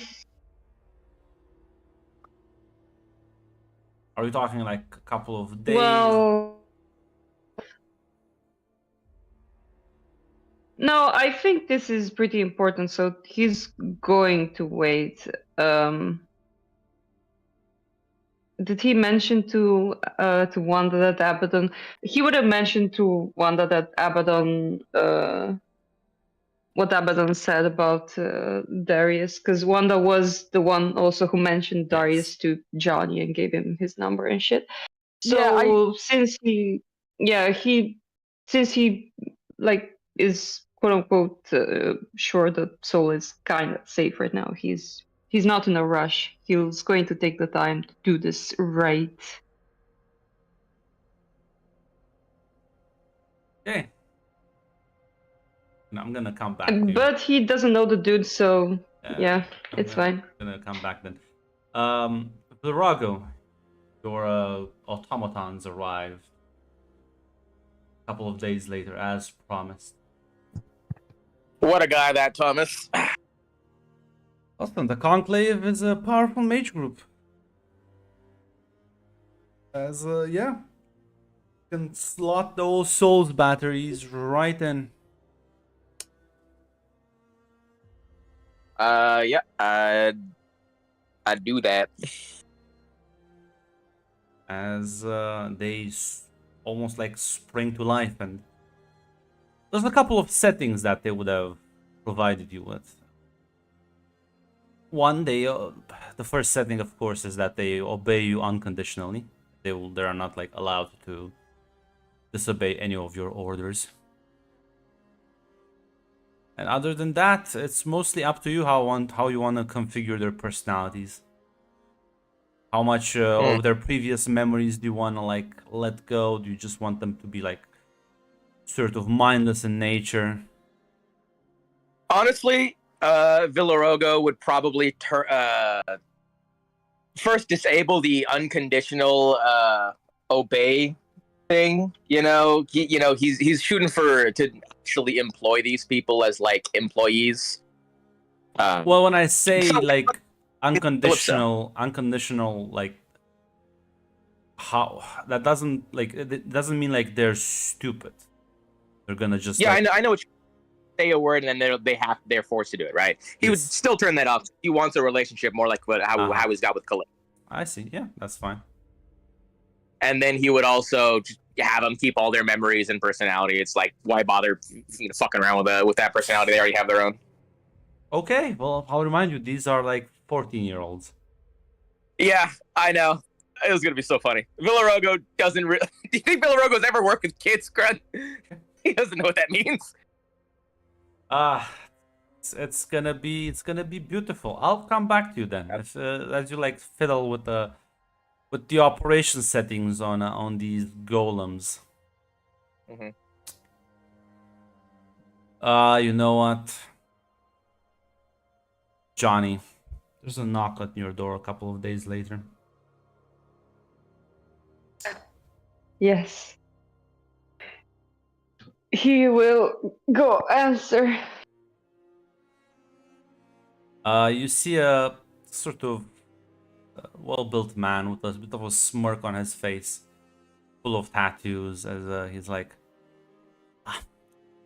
Are we talking like a couple of days? well, no, I think this is pretty important. So he's going to wait. Did he mention to Wanda that Abaddon? He would have mentioned to Wanda that Abaddon, what Abaddon said about Darius, because Wanda was the one also who mentioned Darius Yes. to Johnny and gave him his number and shit. Yeah, So since he like is quote unquote sure that Soul is kind of safe right now, he's not in a rush. He's going to take the time to do this right. Okay. And I'm gonna come back to you. But he doesn't know the dude, so yeah, I'm it's fine. gonna come back then. Virago, your automatons arrived a couple of days later, as promised. What a guy, that Thomas. Listen, the Conclave is a powerful mage group. Yeah. You can slot those souls batteries right in. Yeah, I'd do that. As they almost like spring to life, and there's a couple of settings that they would have provided you with. One, the first setting, of course, is that they obey you unconditionally. They are not like allowed to disobey any of your orders. And other than that, it's mostly up to you how you want to configure their personalities. How much of their previous memories do you want to like let go? Do you just want them to be like sort of mindless in nature? Honestly, Villarogo would probably first disable the unconditional obey thing. He's shooting to actually employ these people as like employees. Well, when I say so- like unconditional, like how that doesn't like it doesn't mean like they're stupid. They're gonna just Yeah, like, I know what you say a word and then they're forced to do it, right? He would Yes. still turn that off. He wants a relationship more like how he's got with Khalid. I see. Yeah, that's fine. And then he would also just have them keep all their memories and personality. It's like, why bother fucking around with that personality? They already have their own. Okay, well, I'll remind you, these are like 14-year-olds. Yeah, I know. It was gonna be so funny. Villarogo doesn't. Do you think Villarogo's ever worked with kids, Grunt? He doesn't know what that means. It's gonna be beautiful. I'll come back to you then. If, as you like fiddle with the operation settings on these golems. Mhm. You know what, Johnny? There's a knock at your door a couple of days later. Yes. He will go answer. You see a sort of well-built man with a bit of a smirk on his face, full of tattoos, as he's like,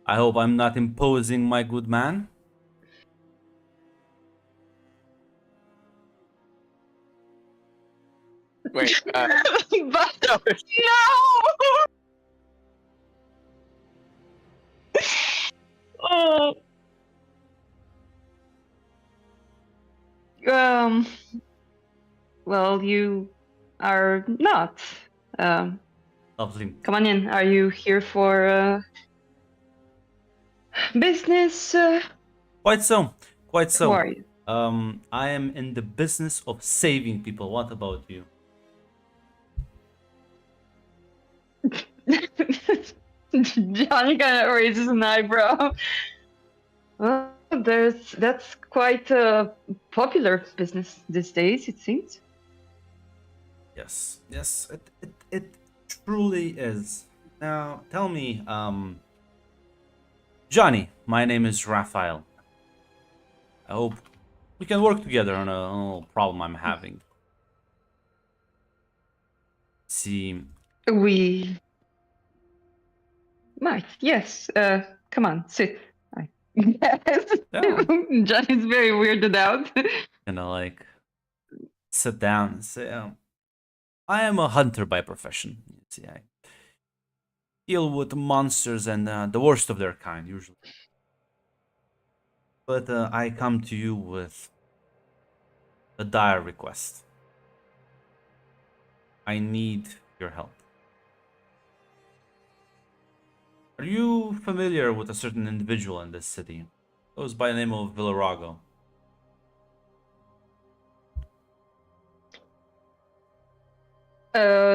I hope I'm not imposing, my good man. Wait. But No. no. Well, you are not. Lovely. Come on in. Are you here for business? Quite so. Quite so. Who are you? I am in the business of saving people. What about you? Johnny kind of raises an eyebrow. Well, that's quite a popular business these days, it seems. Yes. Yes, it truly is. Now, tell me, Johnny, my name is Raphael. I hope we can work together on a little problem I'm having. See, We might. Yes. Come on, sit. Yes. Yeah. Johnny's very weirded out. gonna like sit down and say, I am a hunter by profession. You see, I deal with monsters and the worst of their kind usually. But I come to you with a dire request. I need your help. Are you familiar with a certain individual in this city? Goes by the name of Villarago.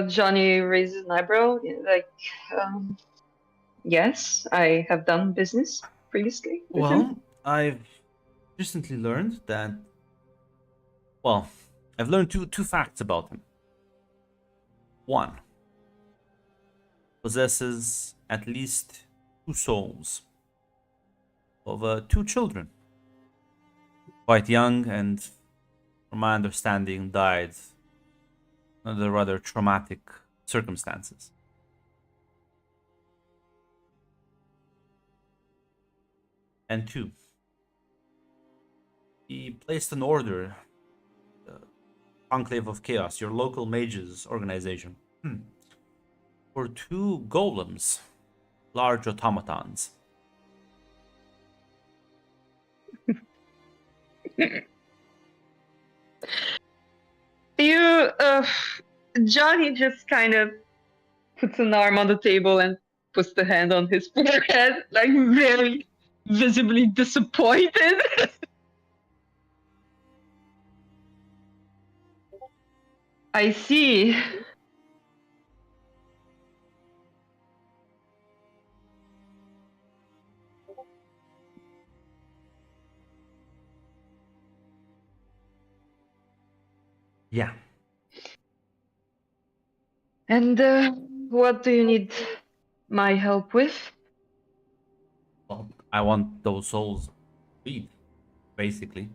Johnny raises an eyebrow, like, yes, I have done business previously with him. Well, I've recently learned that. Well, I've learned two facts about him. One, possesses at least 2 souls of 2 children. Quite young, and from my understanding, died under rather traumatic circumstances. And 2, he placed an order, Enclave of Chaos, your local mages organization, for 2 golems, large automatons. Johnny just kind of puts an arm on the table and puts the hand on his forehead, like very visibly disappointed. I see. Yeah. And what do you need my help with? Well, I want those souls freed, basically.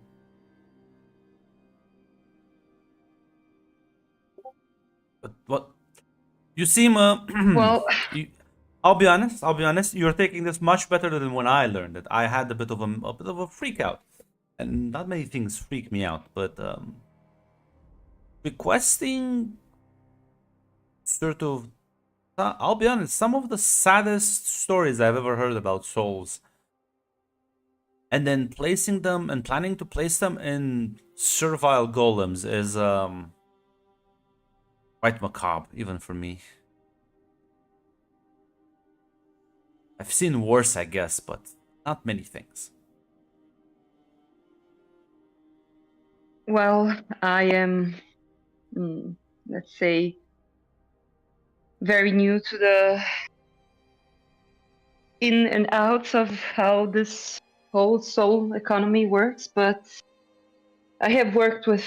But what? You seem Well, I'll be honest. I'll be honest. You're taking this much better than when I learned it. I had a bit of a freak out, and not many things freak me out. But requesting sort of, I'll be honest. Some of the saddest stories I've ever heard about souls, and then placing them and planning to place them in servile golems is quite macabre, even for me. I've seen worse, I guess, but not many things. well, I am, let's say, very new to the in and outs of how this whole soul economy works, but I have worked with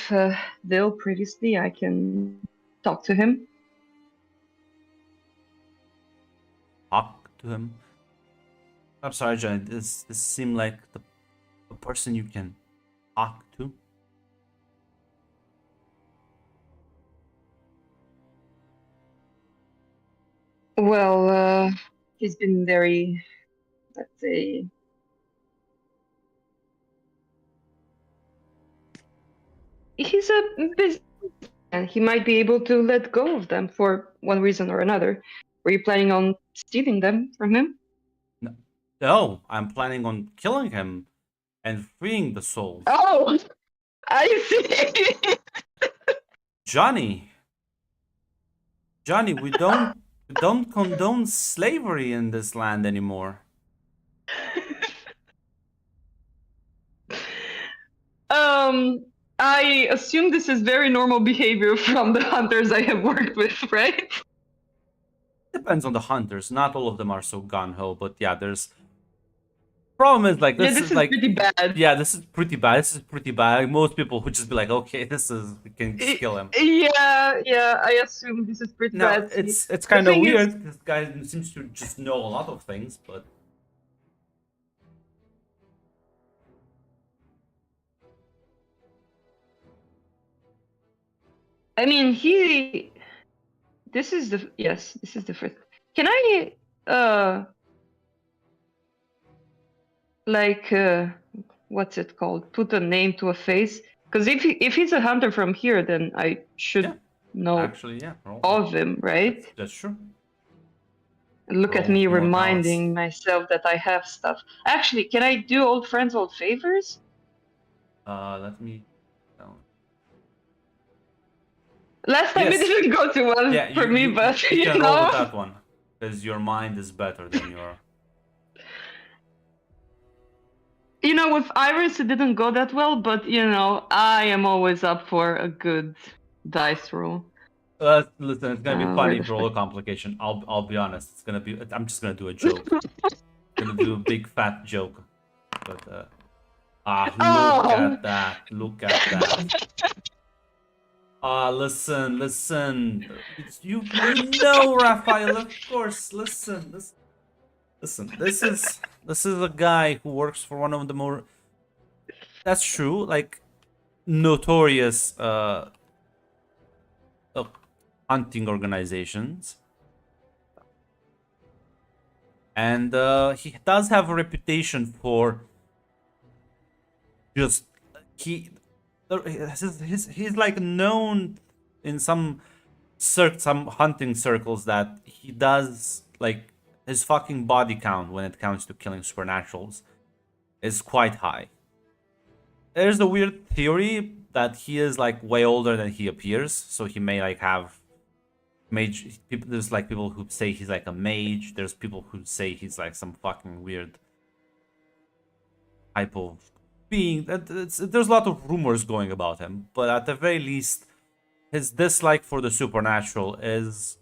Bill previously. I can talk to him. Talk to him. I'm sorry, Johnny. This seemed like the person you can talk to. Well, he's been very, let's say, he's a businessman. He might be able to let go of them for one reason or another. Were you planning on stealing them from him? No, I'm planning on killing him and freeing the souls. Oh, I see. Johnny, we don't condone slavery in this land anymore. I assume this is very normal behavior from the hunters I have worked with, right? Depends on the hunters. Not all of them are so gun ho, but yeah, there's. Problem is like this is like pretty bad. Yeah, this is pretty bad. This is pretty bad. Like, most people would just be like, okay, we can just kill him. Yeah, I assume this is pretty No, bad. it's kind of thing is- weird. This guy seems to just know a lot of things, but I mean, he. This is the This is the first. Can I like what's it called? Put a name to a face? Because if he's a hunter from here, then I should Yeah. know Actually, yeah. Roll. of him, right? That's true. Look at Roll me more reminding myself that I have stuff. Actually, can I do old friends, old favors? Let me. Last time Yes. it didn't go too well Yeah, for me, but you you can roll with know. that one because your mind is better than your. You know, with Iris it didn't go that well, but you know, I am always up for a good dice roll. Listen, it's gonna be where funny the if you roll a complication. I'll be honest. It's gonna be. I'm just gonna do a joke. Gonna do a big fat joke. But look Oh! at that. Look at that. Listen. You know, Raphael, of course. Listen. This is a guy who works for one of the more. That's true. Like notorious hunting organizations. And he does have a reputation for just he's like known in some hunting circles that he does like his fucking body count when it comes to killing supernaturals is quite high. There's a weird theory that he is like way older than he appears, so he may like have mage people. There's like people who say he's like a mage. There's people who say he's like some fucking weird type of being. There's a lot of rumors going about him, but at the very least, his dislike for the supernatural is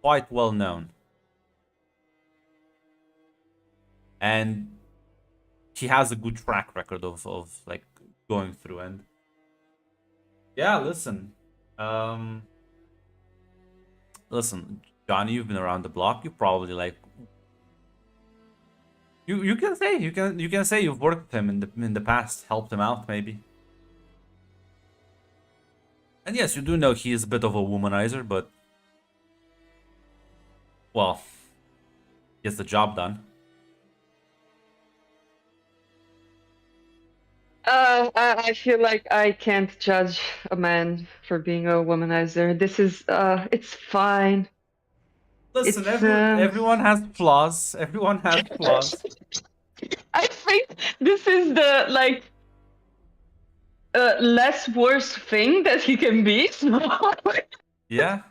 quite well known, and he has a good track record of like going through. And yeah, listen, Johnny, you've been around the block. You probably like you can say you've worked with him in the past, helped him out maybe. And yes, you do know he is a bit of a womanizer, but well, gets the job done. I feel like I can't judge a man for being a womanizer. This is it's fine. Listen, It's everyone has flaws. Everyone has flaws. I think this is the like less worse thing that he can be. Yeah.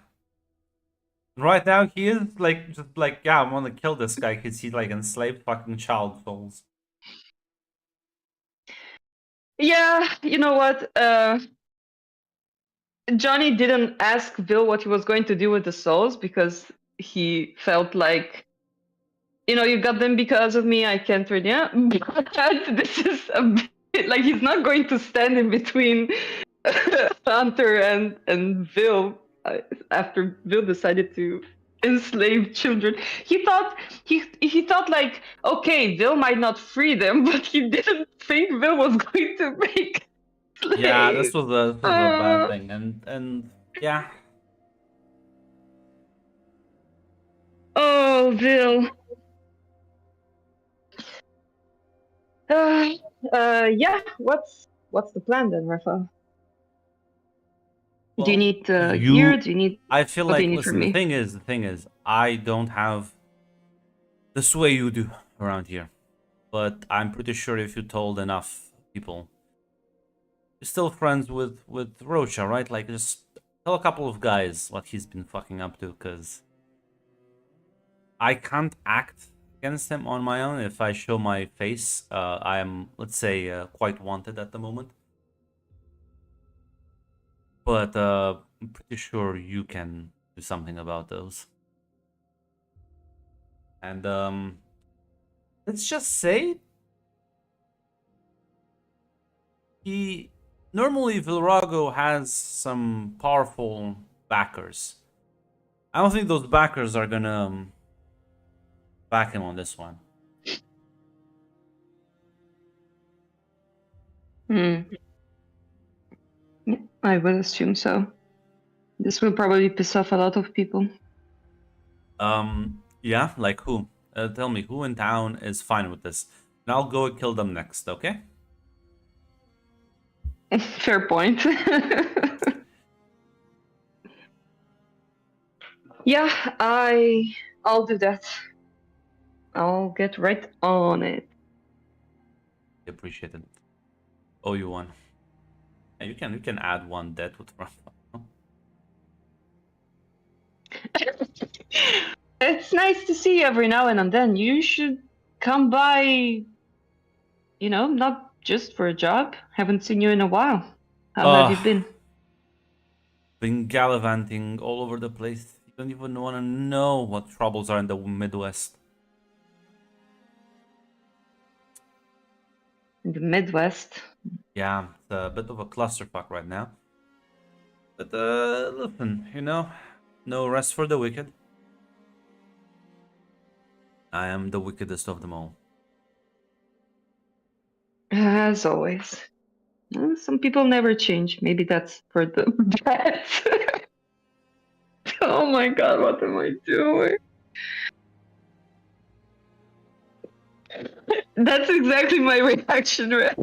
Right now he is like just like yeah, I want to kill this guy because he like enslaved fucking child souls. Yeah, you know what? Johnny didn't ask Bill what he was going to do with the souls because he felt like, you know, you got them because of me. I can't really. Yeah, but this is a bit like he's not going to stand in between Hunter and Bill after Bill decided to enslave children. He thought like, okay, Bill might not free them, but he didn't think Bill was going to make slaves. Yeah, this was a bad thing, and yeah. Oh, Bill. Yeah. What's the plan then, Rafa? Do you Well, need gear? Do you need? I feel what do like you need from listen. me? The thing is, I don't have the sway you do around here, but I'm pretty sure if you told enough people, you're still friends with Rocha, right? Like just tell a couple of guys what he's been fucking up to, because I can't act against him on my own. If I show my face, I am, let's say, quite wanted at the moment. But I'm pretty sure you can do something about those. And let's just say normally Vilrago has some powerful backers. I don't think those backers are gonna back him on this one. I would assume so. This will probably piss off a lot of people. Yeah, like who? Tell me who in town is fine with this, and I'll go kill them next. Okay? Fair point. Yeah, I'll do that. I'll get right on it. Appreciate it. Oh, you won. Yeah, you can add one death with front. It's nice to see you every now and then. You should come by, not just for a job. Haven't seen you in a while. How have you been? Been gallivanting all over the place. You don't even want to know what troubles are in the Midwest. In the Midwest. Yeah, it's a bit of a clusterfuck right now. But listen, no rest for the wicked. I am the wickedest of them all. As always. Some people never change. Maybe that's for the best. Oh my god, what am I doing? That's exactly my reaction, right?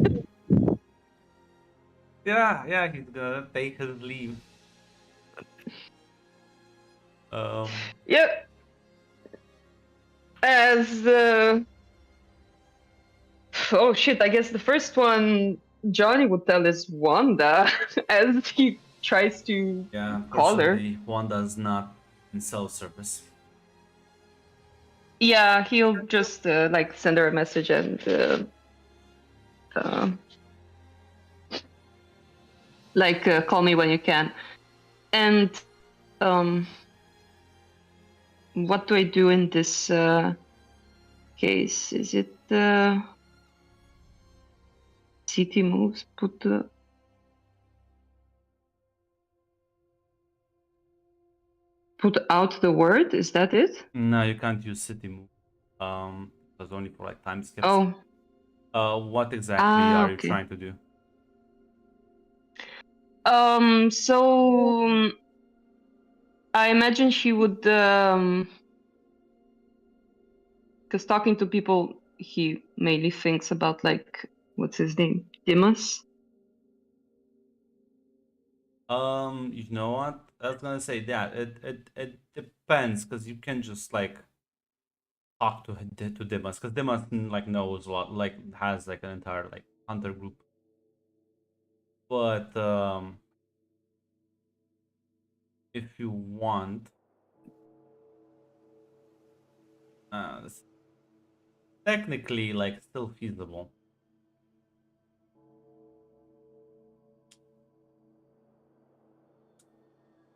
Yeah, he's gonna take his leave. Yep. As oh shit, I guess the first one Johnny would tell is Wanda as he tries to Yeah, call her. Wanda's not in self-service. Yeah, he'll just send her a message and call me when you can. And what do I do in this case? Is it city moves? Put out the word? Is that it? No, you can't use city move. That's only for like time skips. Oh. What exactly are you okay. trying to do? So I imagine she would, because talking to people, he mainly thinks about what's his name, Dimas. You know what? I was gonna say that it depends, because you can just talk to Dimas, because Dimas knows a lot, has an entire hunter group. But if you want, it's technically still feasible.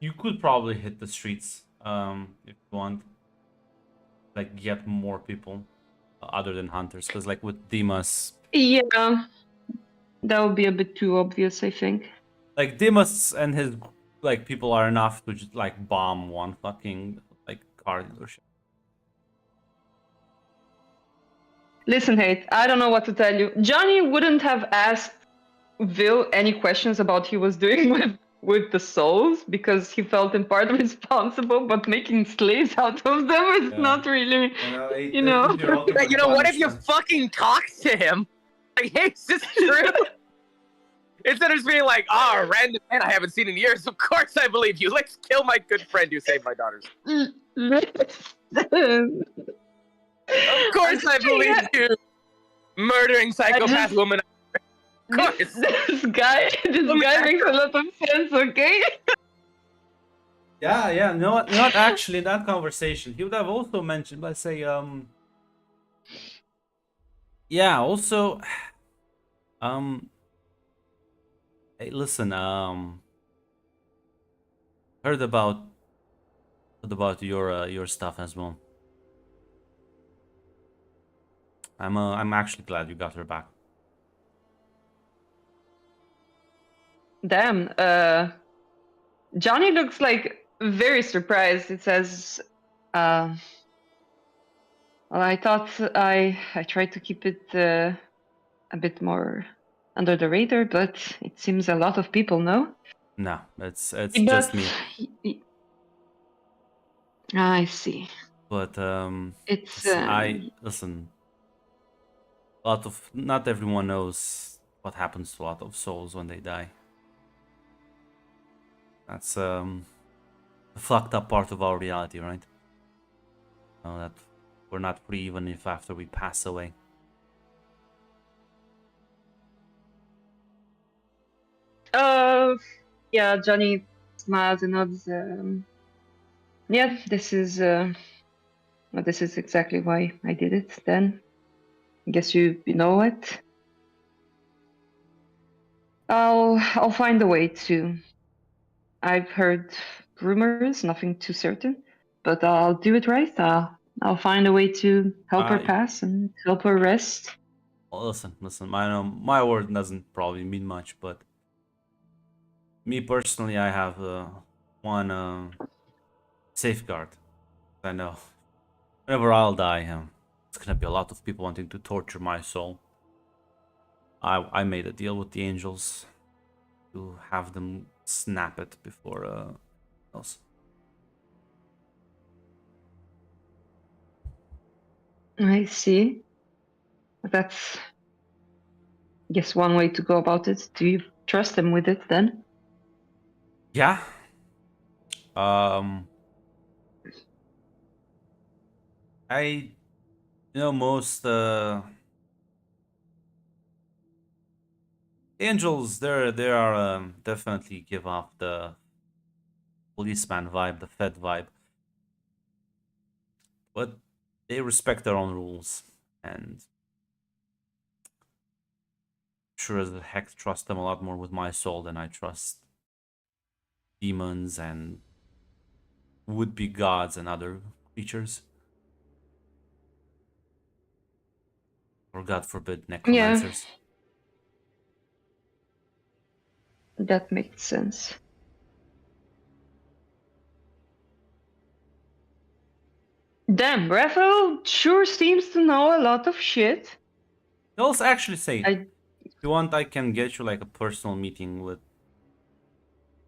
You could probably hit the streets if you want, get more people other than hunters, because with Dimas. Yeah, that would be a bit too obvious, I think. Dimas and his people are enough to just bomb one fucking car dealership. Listen, Hate, I don't know what to tell you. Johnny wouldn't have asked Vil any questions about he was doing with the souls because he felt in part responsible, but making slaves out of them is not really, You know, what if you fucking talk to him? Hey, is this true? Instead of just being a random man I haven't seen in years, of course I believe you. Let's kill my good friend who saved my daughters. Of course I believe you. Murdering psychopath woman. Of course. This guy makes a lot of sense, okay? Yeah, not actually that conversation. He would have also mentioned, let's say, yeah, also, hey, listen, heard about your stuff as well. I'm actually glad you got her back. Damn, Johnny looks very surprised. It says, well, I thought I tried to keep it a bit more under the radar, but it seems a lot of people know. No, it's But just me. I see. But It's listen. A lot of not everyone knows what happens to a lot of souls when they die. That's the fucked up part of our reality, right? That we're not free even if after we pass away. yeah, Johnny smiles and nods. Yeah, this is well, this is exactly why I did it then. I guess you know it. I'll find a way to. I've heard rumors, nothing too certain, but I'll do it right. I'll find a way to help her I- pass and help her rest. Well, listen. I know my word doesn't probably mean much, but me personally, I have one safeguard. I know whenever I'll die, it's gonna be a lot of people wanting to torture my soul. I made a deal with the angels to have them snap it before else. I see. That's, I guess, one way to go about it. Do you trust them with it then? Yeah. I most angels they are definitely give off the policeman vibe, the Fed vibe, but they respect their own rules and sure as the heck trust them a lot more with my soul than I trust demons and would-be gods and other creatures. Or God forbid, necromancers. That makes sense. Damn, Raphael sure seems to know a lot of shit. They also actually say, I if you want, I can get you like a personal meeting with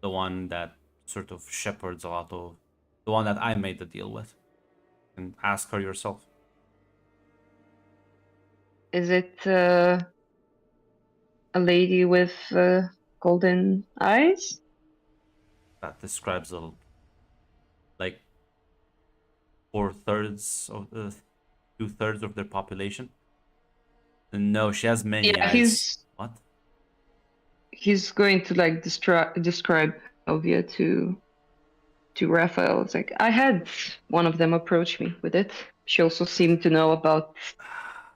the one that sort of shepherds a lot of the one that I made the deal with, and ask her yourself. Is it a lady with golden eyes? That describes like 4/3 of the 2/3 of their population. And no, she has many Yeah, eyes. What? he's going to like describe Elvia to Raphael. It's like I had one of them approach me with it. She also seemed to know about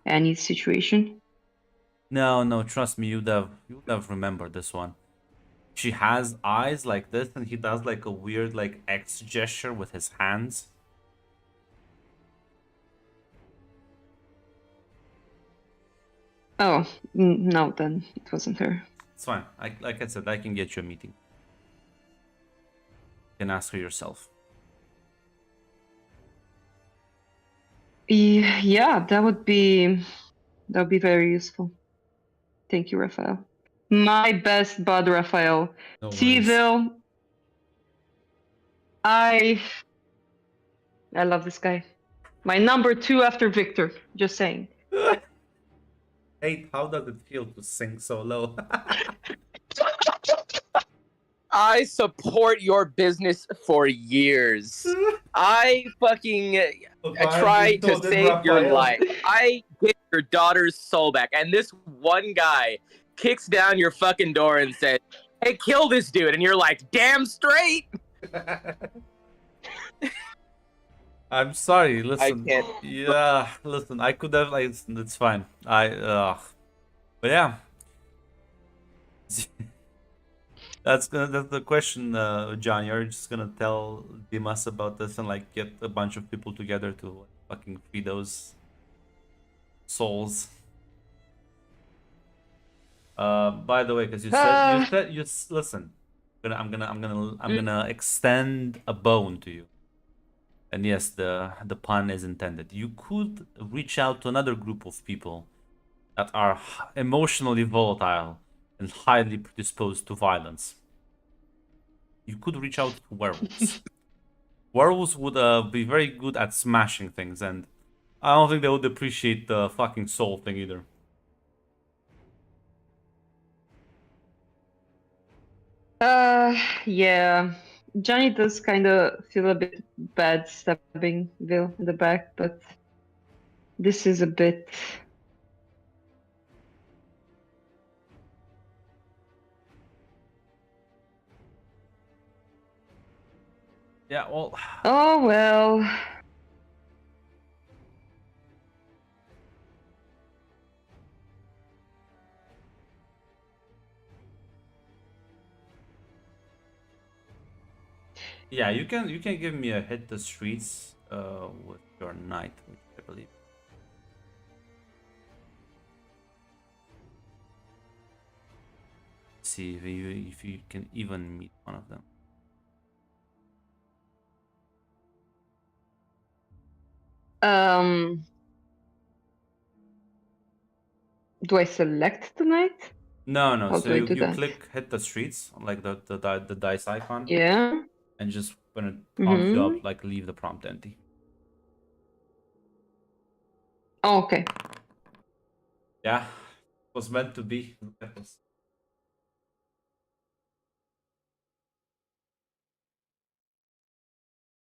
Annie's situation. No, trust me, you'd have remembered this one. She has eyes like this, and he does like a weird like X gesture with his hands. Oh, no, then it wasn't her. It's fine. Like I said, I can get you a meeting. You can ask her yourself. Yeah, that would be very useful. Thank you, Raphael. My best bud, Raphael. No worries. T-ville. I love this guy. My number 2 after Victor. Just saying. Hey, how does it feel to sing so low? I support your business for years. I fucking tried to save your life. I get your daughter's soul back, and this one guy kicks down your fucking door and says, "Hey, kill this dude," and you're like, "Damn straight." I'm sorry. Listen. can't. Yeah, listen. I could have like. It's fine. But yeah. That's the question, John. You're just gonna tell Dimas about this and like get a bunch of people together to like, fucking free those souls. By the way, because you listen. I'm gonna extend a bone to you. And yes, the pun is intended. You could reach out to another group of people that are emotionally volatile and highly predisposed to violence. you could reach out to werewolves. Werewolves would be very good at smashing things, and I don't think they would appreciate the fucking soul thing either. Yeah. Johnny does kind of feel a bit bad stabbing Vil in the back, but this is a bit. Yeah, well, Oh well. yeah, you can give me a hit the streets with your knight, which I believe. See if you can even meet one of them. Do I select tonight? No, no. How So do I do you that? click hit the streets on like the dice icon, Yeah. and just when it prompts you Mm-hmm. up, like leave the prompt empty. Oh, okay. Yeah, was meant to be. That was-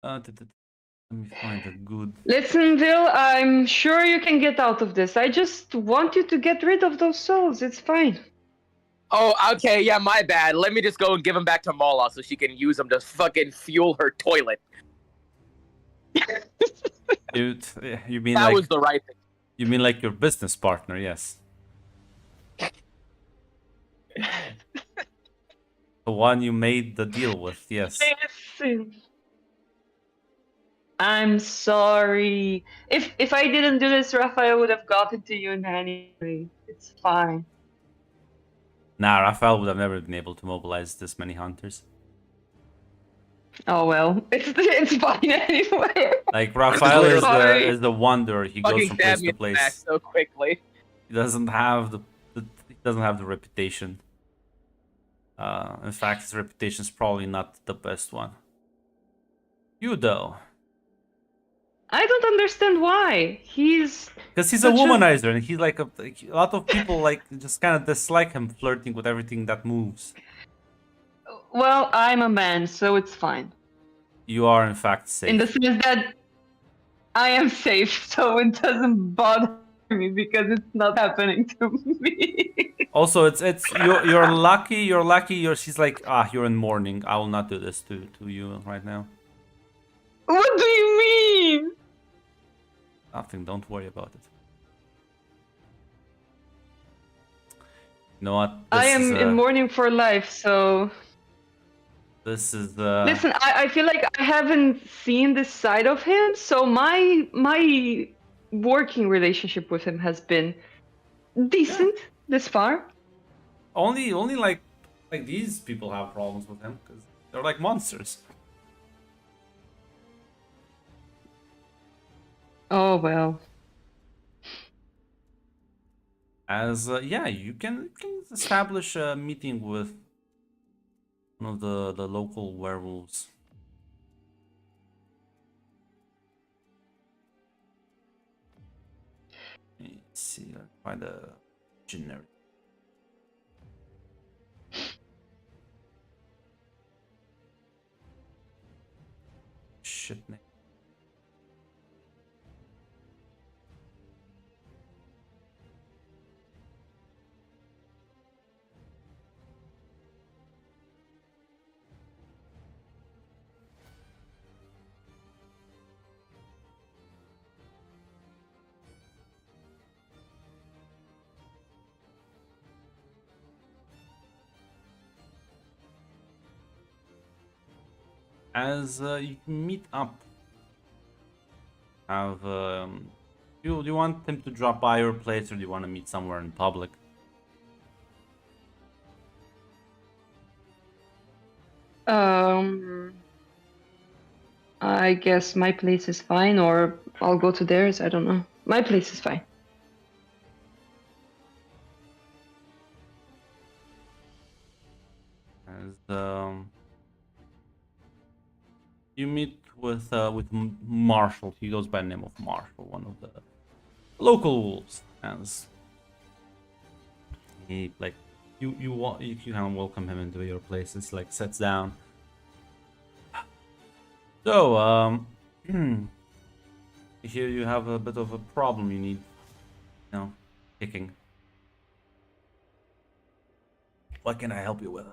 let me find a good. Listen, Vil, I'm sure you can get out of this. I just want you to get rid of those souls. It's fine. Oh, okay, yeah, my bad. Let me just go and give them back to Mala so she can use them to fucking fuel her toilet. You mean That like was the right thing. you mean like your business partner? Yes, the one you made the deal with. Yes. Listen. I'm sorry. If I didn't do this, Raphael would have gotten to you anyway. It's fine. Nah, Raphael would have never been able to mobilize this many hunters. Oh well, it's fine anyway. Like Raphael is Sorry. the wonder. He goes Fucking from stab place me to in the back place. so quickly. He doesn't have the reputation. In fact, his reputation is probably not the best one. You though, I don't understand why. He's because he's a such womanizer, and he's like a lot of people like just kind of dislike him, flirting with everything that moves. Well, I'm a man, so it's fine. You are in fact safe. In the sense that I am safe, so it doesn't bother me because it's not happening to me. Also, it's you're lucky. You're lucky. She's like you're in mourning. I will not do this to you right now. What do you mean? Nothing. Don't worry about it. You know what? I am in mourning for life, so This is listen. I feel like I haven't seen this side of him, so my working relationship with him has been decent this far. only like these people have problems with him because they're like monsters. Oh well. As yeah, you can establish a meeting with one of the local werewolves. Let's see, let's find a generic. Shit name. As you meet up, have do you want him to drop by your place, or do you want to meet somewhere in public? I guess my place is fine, or I'll go to theirs. I don't know. My place is fine. As You meet with Marshall. He goes by the name of Marshall, one of the local wolves. As he like you kind of welcome him into your place. It's like sits down. So here you have a bit of a problem. You need, picking. What can I help you with?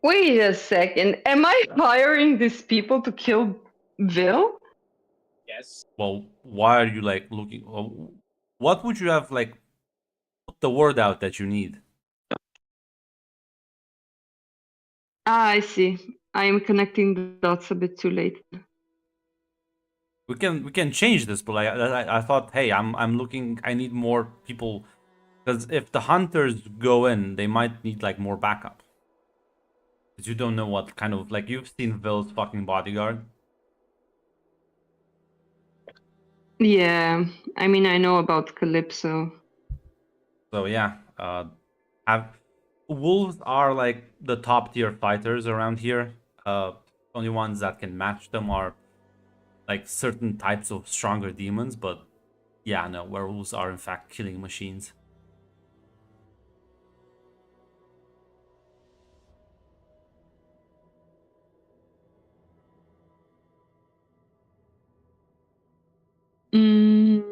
Wait a second. Am I hiring these people to kill Vil? Yes. Well, why are you like looking? What would you have like put the word out that you need? Ah, I see. I am connecting the dots a bit too late. We can change this, but I thought, hey, I'm looking. I need more people because if the hunters go in, they might need like more backup. Because you don't know what kind of like you've seen Vil's fucking bodyguard. Yeah, I mean, I know about Calypso. So yeah, have wolves are like the top tier fighters around here. Only ones that can match them are like certain types of stronger demons, but yeah, no, werewolves are in fact killing machines. Mm.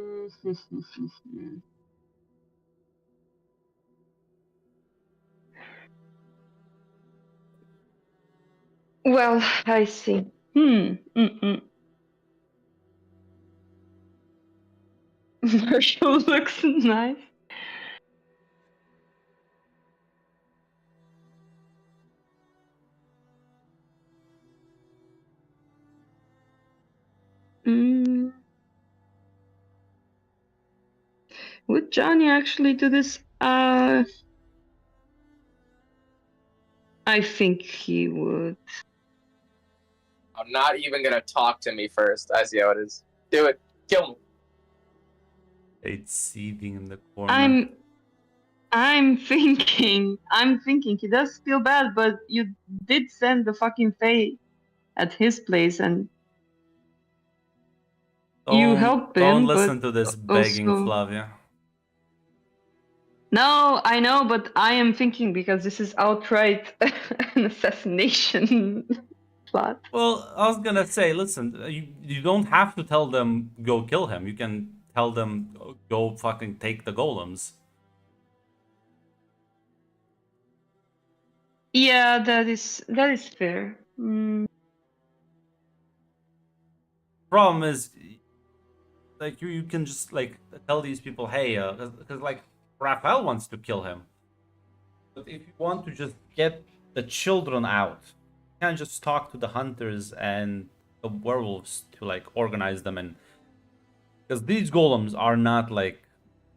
Well, I see. Marshall looks nice. Mm. Would Johnny actually do this? I think he would. I'm not even gonna talk to me first. I see how it is. Do it. Kill me. It's seething in the corner. I'm thinking he does feel bad, but you did send the fucking Fae at his place and you help Don't him, listen but to this begging also... Flavia. No, I know, but I am thinking because this is outright an assassination plot. Well, I was gonna say, listen, you don't have to tell them go kill him. You can tell them go fucking take the golems. Yeah, that is fair. Problem is, like you can just like tell these people, hey, because like Raphael wants to kill him, but if you want to just get the children out, you can't just talk to the hunters and the werewolves to like organize them, and because these golems are not like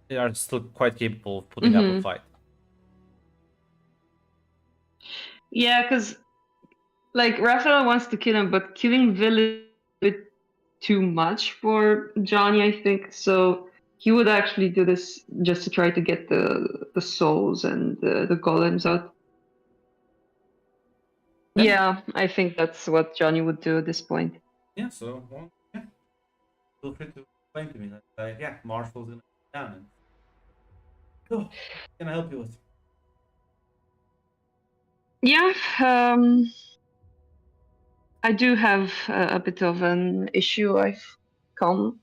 they are still quite capable of putting up a fight. Yeah, because like Raphael wants to kill him, but killing Vil is a bit too much for Johnny, I think. So he would actually do this just to try to get the souls and the golems out. Yeah, I think that's what Johnny would do at this point. Yeah, so yeah, feel free to explain to me that yeah, Marshall's gonna come down and what can I help you with? Yeah, I do have a bit of an issue I've come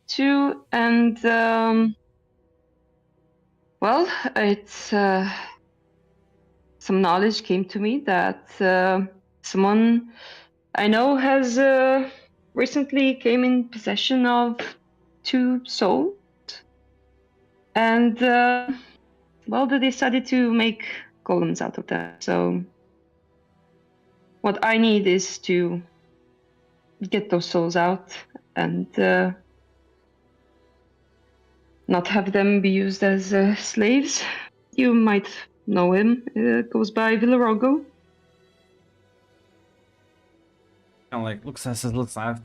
to, and well, it's some knowledge came to me that someone I know has recently came in possession of 2 souls, and well, they decided to make golems out of them. So what I need is to get those souls out and not have them be used as slaves. You might know him. Goes by Villarogo. Kind of like looks that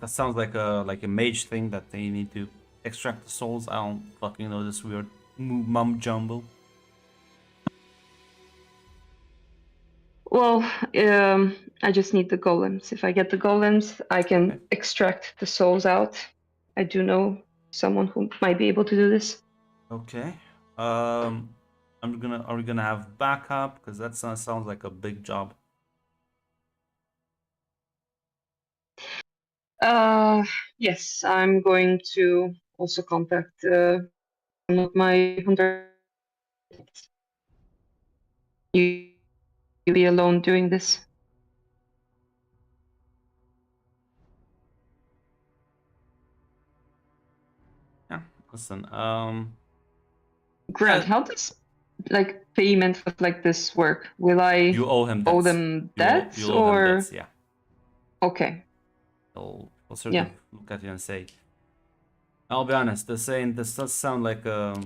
sounds like a mage thing that they need to extract the souls. I don't fucking know this weird mum jumble. Well, I just need the golems. If I get the golems, I can Okay. extract the souls out. I do know someone who might be able to do this. Okay. Are we gonna have backup? Because that sounds like a big job. Yes, I'm going to also contact one of my hunter. You be alone doing this. Yeah. Listen. Grant, Yeah, how does like payment like this work? Will I you owe him owe debts. them You debts owe him or debts. Yeah. okay? He'll sort Yeah. of look at you and say, "I'll be honest. This does sound like a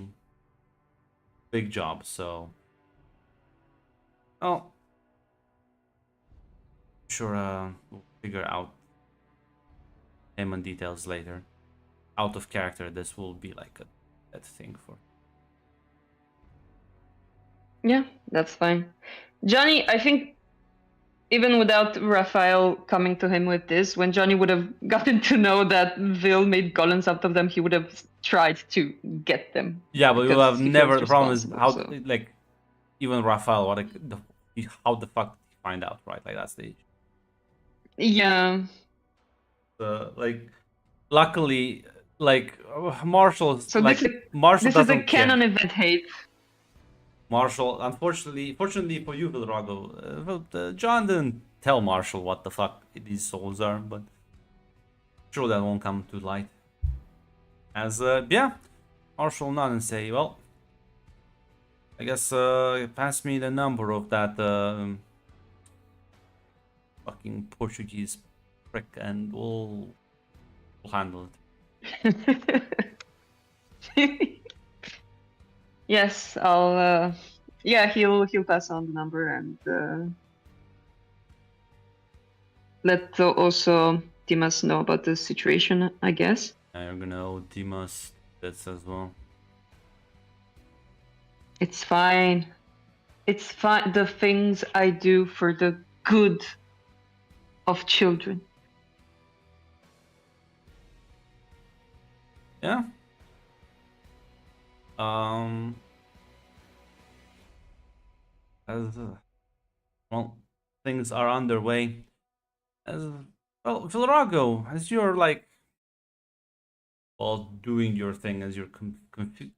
big job. So, oh, sure. We'll figure out payment details later. Out of character, this will be like a that thing for." Yeah, that's fine. Johnny, I think even without Raphael coming to him with this, when Johnny would have gotten to know that Vil made golems out of them, he would have tried to get them. Yeah, but you because have he never. feels The problem is responsible, how, so. like, even Raphael, how the fuck did he find out, right? Like that's the Yeah. like, luckily, like Marshall, So like this is Marshall this is a doesn't care. canon event hate. Marshall, fortunately for you, Vilrago, John didn't tell Marshall what the fuck these souls are, but sure that won't come to light. As yeah, Marshall nod and say, well, I guess pass me the number of that fucking Portuguese prick, and we'll handle it. Yes, I'll. Yeah, he'll pass on the number and let also Dimas know about the situation. I guess. You're gonna owe Dimas this as well. It's fine. It's fine. The things I do for the good of children. Yeah. As well, things are underway. As well, Vilrago, as you're like, well, doing your thing, as you're kind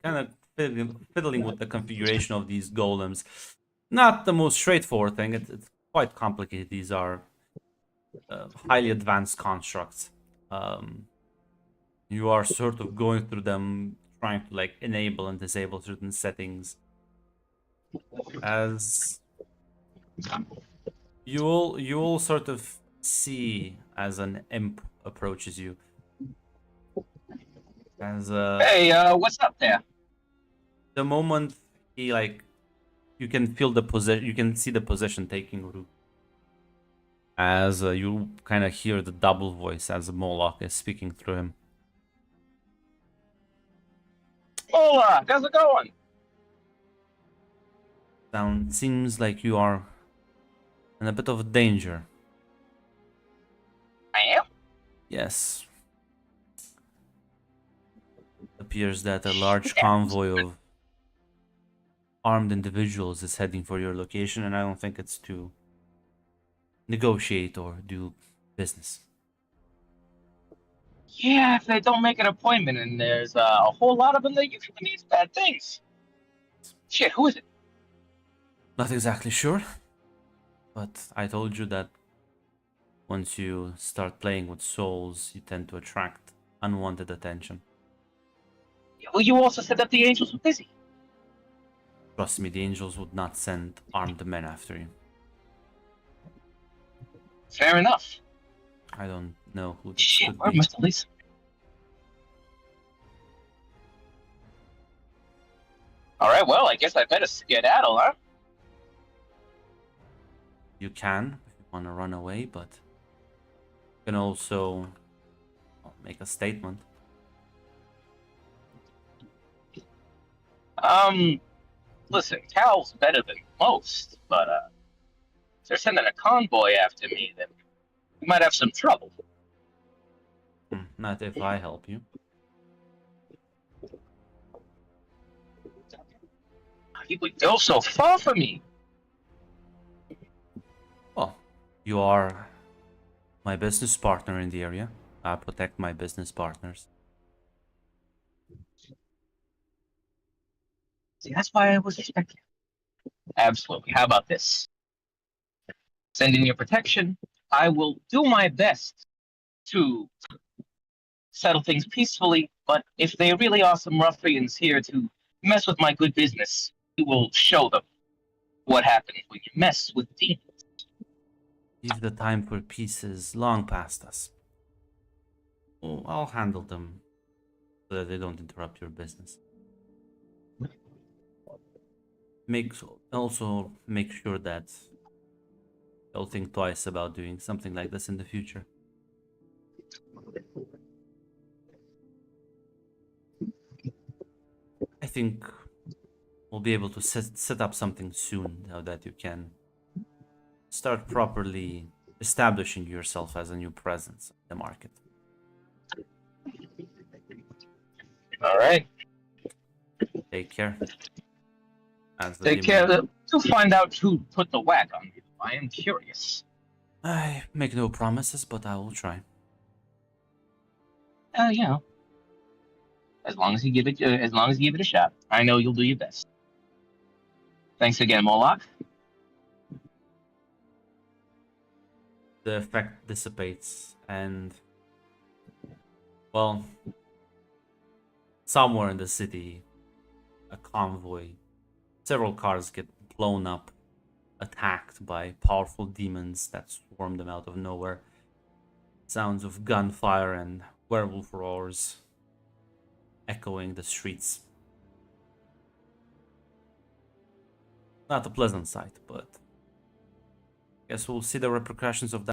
of fiddling with the configuration of these golems. Not the most straightforward thing. It's quite complicated. These are highly advanced constructs. You are sort of going through them, trying to like enable and disable certain settings. As you'll sort of see as an imp approaches you. As Hey, what's up there? the moment he like, you can feel the position, you can see the position taking root. As you kind of hear the double voice as Moloch is speaking through him. Hola, how's it going? Seems like you are in a bit of danger. I am? Yes. Appears that a large convoy of armed individuals is heading for your location, and I don't think it's to negotiate or do business. Yeah, if they don't make an appointment and there's a whole lot of them that usually needs bad things. Shit, who is it? Not exactly sure, but I told you that once you start playing with souls, you tend to attract unwanted attention. Well, you also said that the angels were busy. Trust me, the angels would not send armed men after you. Fair enough. I don't know who this Shit, could where be. must Lisa? Alright, well, I guess I better skedaddle, huh? You can if you want to run away, but you can also make a statement. Listen, Cal's better than most, but they're sending a convoy after me, then we might have some trouble. Not if I help you. You would go so far from me. Well, you are my business partner in the area. I protect my business partners. See, that's why I was expecting. Absolutely. How about this? Send in your protection. I will do my best to settle things peacefully, but if they really are some ruffians here to mess with my good business, we will show them what happens when you mess with demons. If the time for peace is long past us, well, I'll handle them so that they don't interrupt your business. Also make sure that they'll think twice about doing something like this in the future. I think we'll be able to set up something soon now that you can start properly establishing yourself as a new presence in the market. All right. Take care. Take care to find out who put the whack on you. I am curious. I make no promises, but I will try. You know, as long as you give it a shot, I know you'll do your best. Thanks again, Moloch. The effect dissipates, and well, somewhere in the city, a convoy, several cars get blown up, attacked by powerful demons that swarm them out of nowhere. Sounds of gunfire and werewolf roars echoing the streets. Not a pleasant sight, but I guess we'll see the repercussions of that.